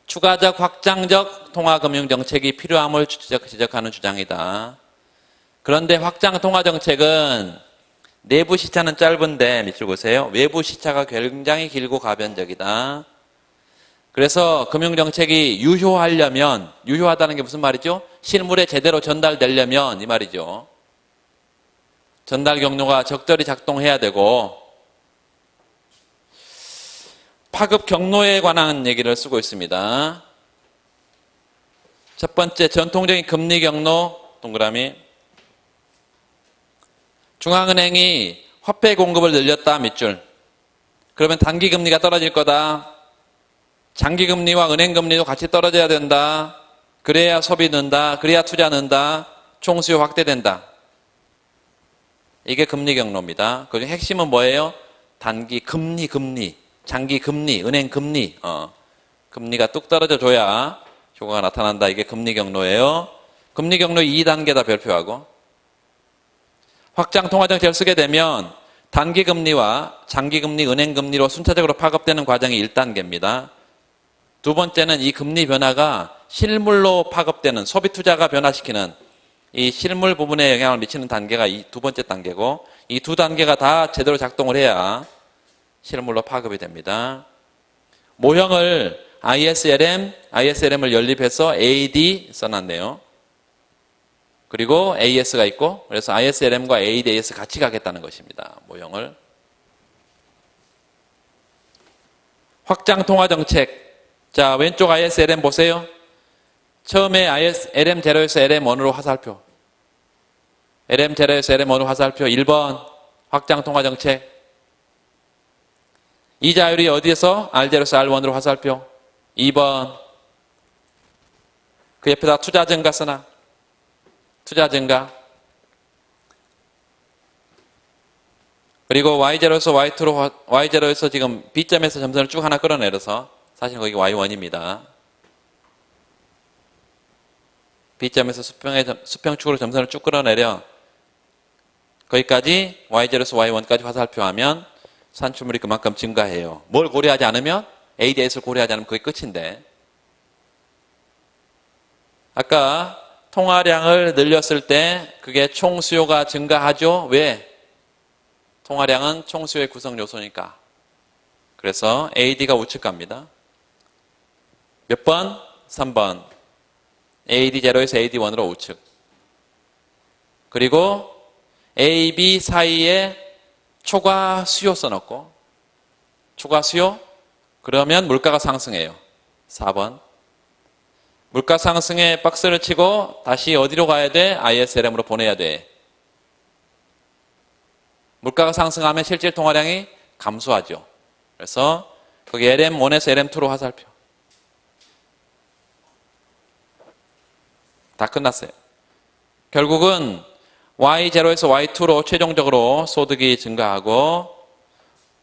추가적 확장적 통화금융정책이 필요함을 지적하는 주장이다. 그런데 확장 통화정책은 내부 시차는 짧은데 밑줄 보세요. 외부 시차가 굉장히 길고 가변적이다. 그래서 금융정책이 유효하다는 게 무슨 말이죠? 실물에 제대로 전달되려면 이 말이죠. 전달 경로가 적절히 작동해야 되고, 파급 경로에 관한 얘기를 쓰고 있습니다. 첫 번째, 전통적인 금리 경로, 동그라미. 중앙은행이 화폐 공급을 늘렸다, 밑줄. 그러면 단기 금리가 떨어질 거다. 장기 금리와 은행 금리도 같이 떨어져야 된다. 그래야 소비 는다. 그래야 투자 는다. 총수요 확대된다. 이게 금리 경로입니다. 그 핵심은 뭐예요? 단기 금리, 장기 금리, 은행 금리. 금리가 뚝 떨어져 줘야 효과가 나타난다. 이게 금리 경로예요. 금리 경로 2단계다 별표하고. 확장 통화정책을 쓰게 되면 단기 금리와 장기 금리, 은행 금리로 순차적으로 파급되는 과정이 1단계입니다. 두 번째는 이 금리 변화가 실물로 파급되는, 소비 투자가 변화시키는 이 실물 부분에 영향을 미치는 단계가 이 두 번째 단계고, 이 두 단계가 다 제대로 작동을 해야 실물로 파급이 됩니다. 모형을 ISLM을 연립해서 AD 써놨네요. 그리고 AS가 있고, 그래서 ISLM과 AD, AS 같이 가겠다는 것입니다. 모형을. 확장 통화 정책. 자, 왼쪽 ISLM 보세요. 처음에 LM0에서 LM1으로 화살표. LM0에서 LM1으로 화살표. 1번 확장 통화 정책. 이자율이 어디에서? R0에서 R1으로 화살표. 2번. 그 옆에다 투자 증가 쓰나? 투자 증가. 그리고 Y0에서 Y2로, Y0에서 지금 B점에서 점선을 쭉 하나 끌어내려서 사실 거기 Y1입니다. B점에서 수평축으로 점선을 쭉 끌어내려 거기까지 Y0에서 Y1까지 화살표하면 산출물이 그만큼 증가해요. 뭘 고려하지 않으면? ADS를 고려하지 않으면 그게 끝인데. 아까 통화량을 늘렸을 때 그게 총 수요가 증가하죠? 왜? 통화량은 총 수요의 구성 요소니까. 그래서 AD가 우측 갑니다. 몇 번? 3번. AD0에서 AD1으로 우측. 그리고 A, B 사이에 초과 수요 써놓고 초과 수요? 그러면 물가가 상승해요. 4번. 물가 상승에 박스를 치고 다시 어디로 가야 돼? ISLM으로 보내야 돼. 물가가 상승하면 실질 통화량이 감소하죠. 그래서 거기 LM1에서 LM2로 화살표. 다 끝났어요. 결국은 Y0에서 Y2로 최종적으로 소득이 증가하고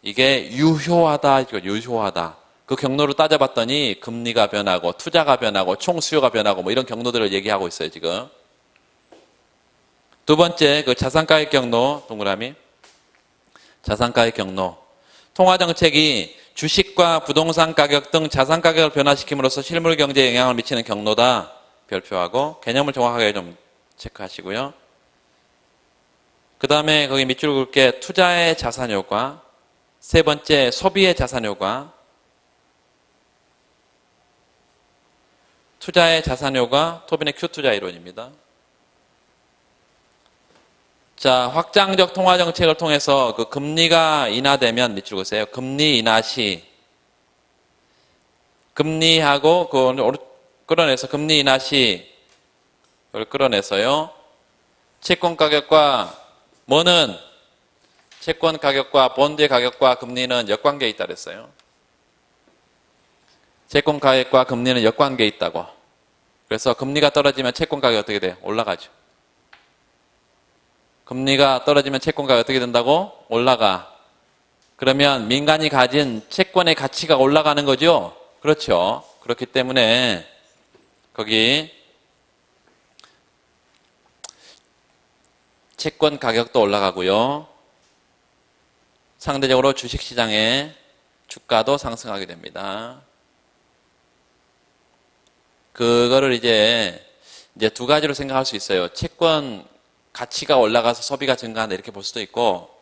이게 유효하다, 유효하다. 그 경로를 따져봤더니 금리가 변하고 투자가 변하고 총수요가 변하고 뭐 이런 경로들을 얘기하고 있어요, 지금. 두 번째, 그 자산가격 경로, 동그라미. 자산가격 경로. 통화정책이 주식과 부동산 가격 등 자산가격을 변화시킴으로써 실물 경제에 영향을 미치는 경로다. 별표하고 개념을 정확하게 좀 체크하시고요. 그 다음에 거기 밑줄 긋게 투자의 자산 효과, 세 번째 소비의 자산 효과, 투자의 자산 효과, 토빈의 Q투자 이론입니다. 자, 확장적 통화 정책을 통해서 그 금리가 인하되면 밑줄 그으세요. 금리 인하 시 금리하고 그 끌어내서 금리 인하 시 그걸 끌어내서요. 채권 가격과 뭐는 채권 가격과 본드의 가격과 금리는 역관계에 있다 그랬어요. 채권 가격과 금리는 역관계에 있다고. 그래서 금리가 떨어지면 채권 가격이 어떻게 돼요? 올라가죠. 금리가 떨어지면 채권 가격이 어떻게 된다고? 올라가. 그러면 민간이 가진 채권의 가치가 올라가는 거죠? 그렇죠. 그렇기 때문에 거기 채권 가격도 올라가고요. 상대적으로 주식시장의 주가도 상승하게 됩니다. 그거를 이제 두 가지로 생각할 수 있어요. 채권 가치가 올라가서 소비가 증가한다 이렇게 볼 수도 있고,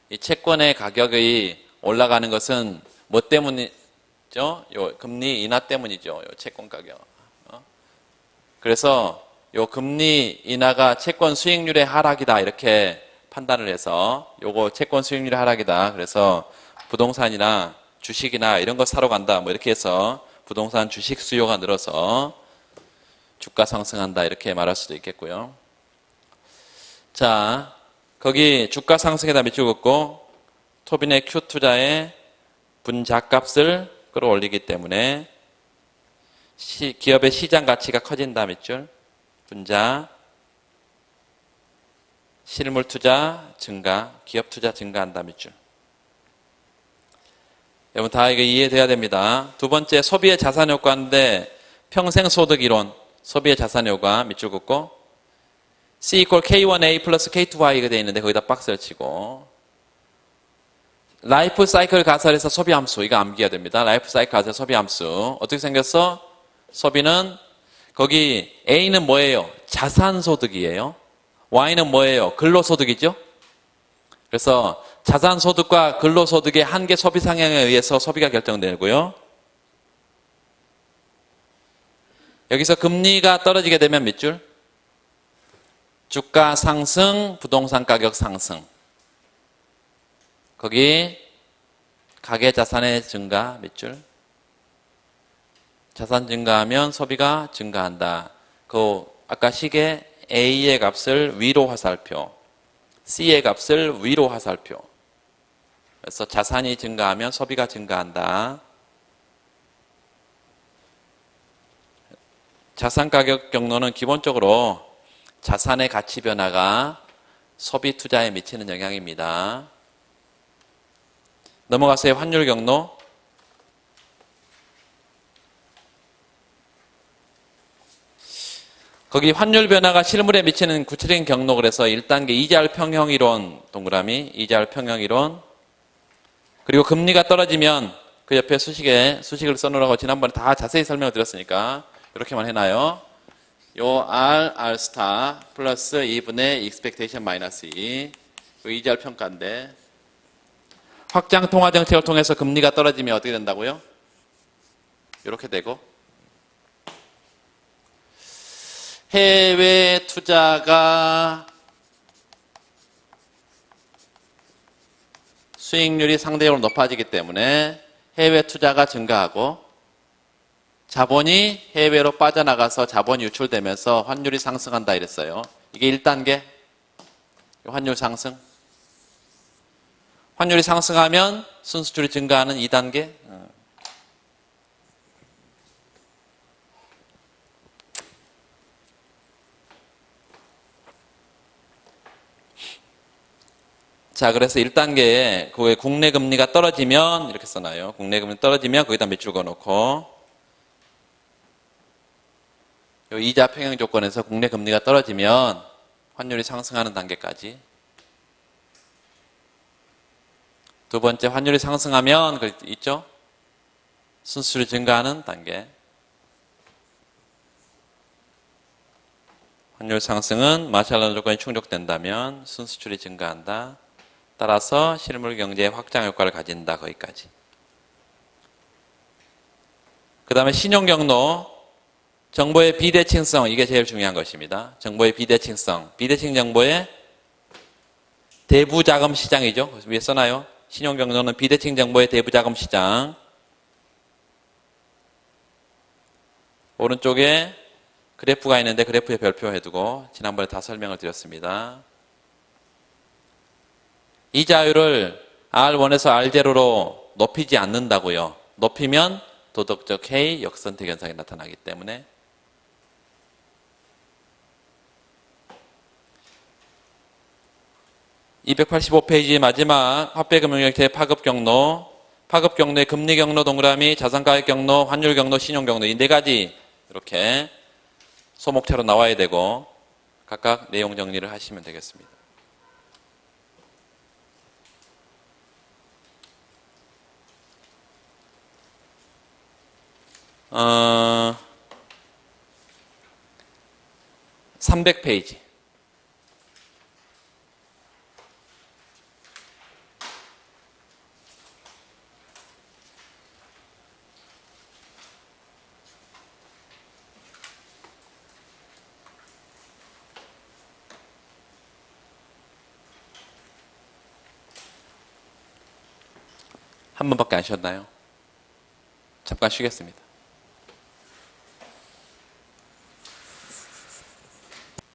이 채권의 가격이 올라가는 것은 뭐 때문이죠? 요 금리 인하 때문이죠. 요 채권 가격. 그래서 요 금리 인하가 채권 수익률의 하락이다 이렇게 판단을 해서 요거 채권 수익률의 하락이다. 그래서 부동산이나 주식이나 이런 거 사러 간다. 뭐 이렇게 해서 부동산 주식 수요가 늘어서 주가 상승한다 이렇게 말할 수도 있겠고요. 자, 거기 주가 상승에다 밑줄 긋고 토빈의 Q투자의 분자값을 끌어올리기 때문에 기업의 시장 가치가 커진다 밑줄. 분자, 실물 투자 증가, 기업 투자 증가한다 밑줄. 여러분 다 이게 이해돼야 됩니다. 두 번째 소비의 자산 효과인데 평생 소득 이론, 소비의 자산 효과 밑줄 긋고 C equal K1A 플러스 K2Y가 되어 있는데 거기다 박스를 치고 라이프 사이클 가설에서 소비 함수, 이거 암기해야 됩니다. 라이프 사이클 가설 소비 함수 어떻게 생겼어? 소비는 거기 A는 뭐예요? 자산소득이에요. Y는 뭐예요? 근로소득이죠. 그래서 자산소득과 근로소득의 한계 소비 상향에 의해서 소비가 결정되고요. 여기서 금리가 떨어지게 되면 몇 줄? 주가 상승, 부동산 가격 상승. 거기 가계 자산의 증가 몇 줄? 자산 증가하면 소비가 증가한다. 그 아까 식의 A의 값을 위로 화살표, C의 값을 위로 화살표. 그래서 자산이 증가하면 소비가 증가한다. 자산 가격 경로는 기본적으로 자산의 가치 변화가 소비 투자에 미치는 영향입니다. 넘어가세요. 환율 경로. 거기 환율 변화가 실물에 미치는 구체적인 경로, 그래서 1단계 이자율 평형 이론 동그라미, 이자율 평형 이론. 그리고 금리가 떨어지면 그 옆에 수식을 써놓으라고 지난번에 다 자세히 설명을 드렸으니까 이렇게만 해놔요. 요 R 스타 플러스 2분의 expectation 마이너스 2. 그 이자율 평가인데, 확장 통화 정책을 통해서 금리가 떨어지면 어떻게 된다고요? 이렇게 되고, 해외 투자가 수익률이 상대적으로 높아지기 때문에 해외 투자가 증가하고, 자본이 해외로 빠져나가서 자본이 유출되면서 환율이 상승한다 이랬어요. 이게 1단계 환율 상승. 환율이 상승하면 순수출이 증가하는 2단계. 자, 그래서 1단계에 국내 금리가 떨어지면 이렇게 써놔요. 국내 금리 떨어지면 거기다 몇 줄 그어놓고, 요 이자 평형 조건에서 국내 금리가 떨어지면 환율이 상승하는 단계까지. 두 번째, 환율이 상승하면 그 있죠? 순수출이 증가하는 단계. 환율 상승은 마샬런 조건이 충족된다면 순수출이 증가한다. 따라서 실물 경제의 확장 효과를 가진다. 거기까지. 그 다음에 신용 경로, 정보의 비대칭성, 이게 제일 중요한 것입니다. 정보의 비대칭성, 비대칭 정보의 대부자금 시장이죠. 위에 써놔요. 신용 경로는 비대칭 정보의 대부자금 시장. 오른쪽에 그래프가 있는데 그래프에 별표 해두고 지난번에 다 설명을 드렸습니다. 이자율을 R1에서 R0로 높이지 않는다고요. 높이면 도덕적 해이, 역선택 현상이 나타나기 때문에. (285페이지) 마지막 화폐금융정책 파급 경로. 파급 경로의 금리 경로 동그라미, 자산가격 경로, 환율 경로, 신용 경로, 이 네 가지 이렇게 소목차로 나와야 되고 각각 내용 정리를 하시면 되겠습니다. 어, 300페이지. 한 번밖에 안 쉬었나요? 잠깐 쉬겠습니다.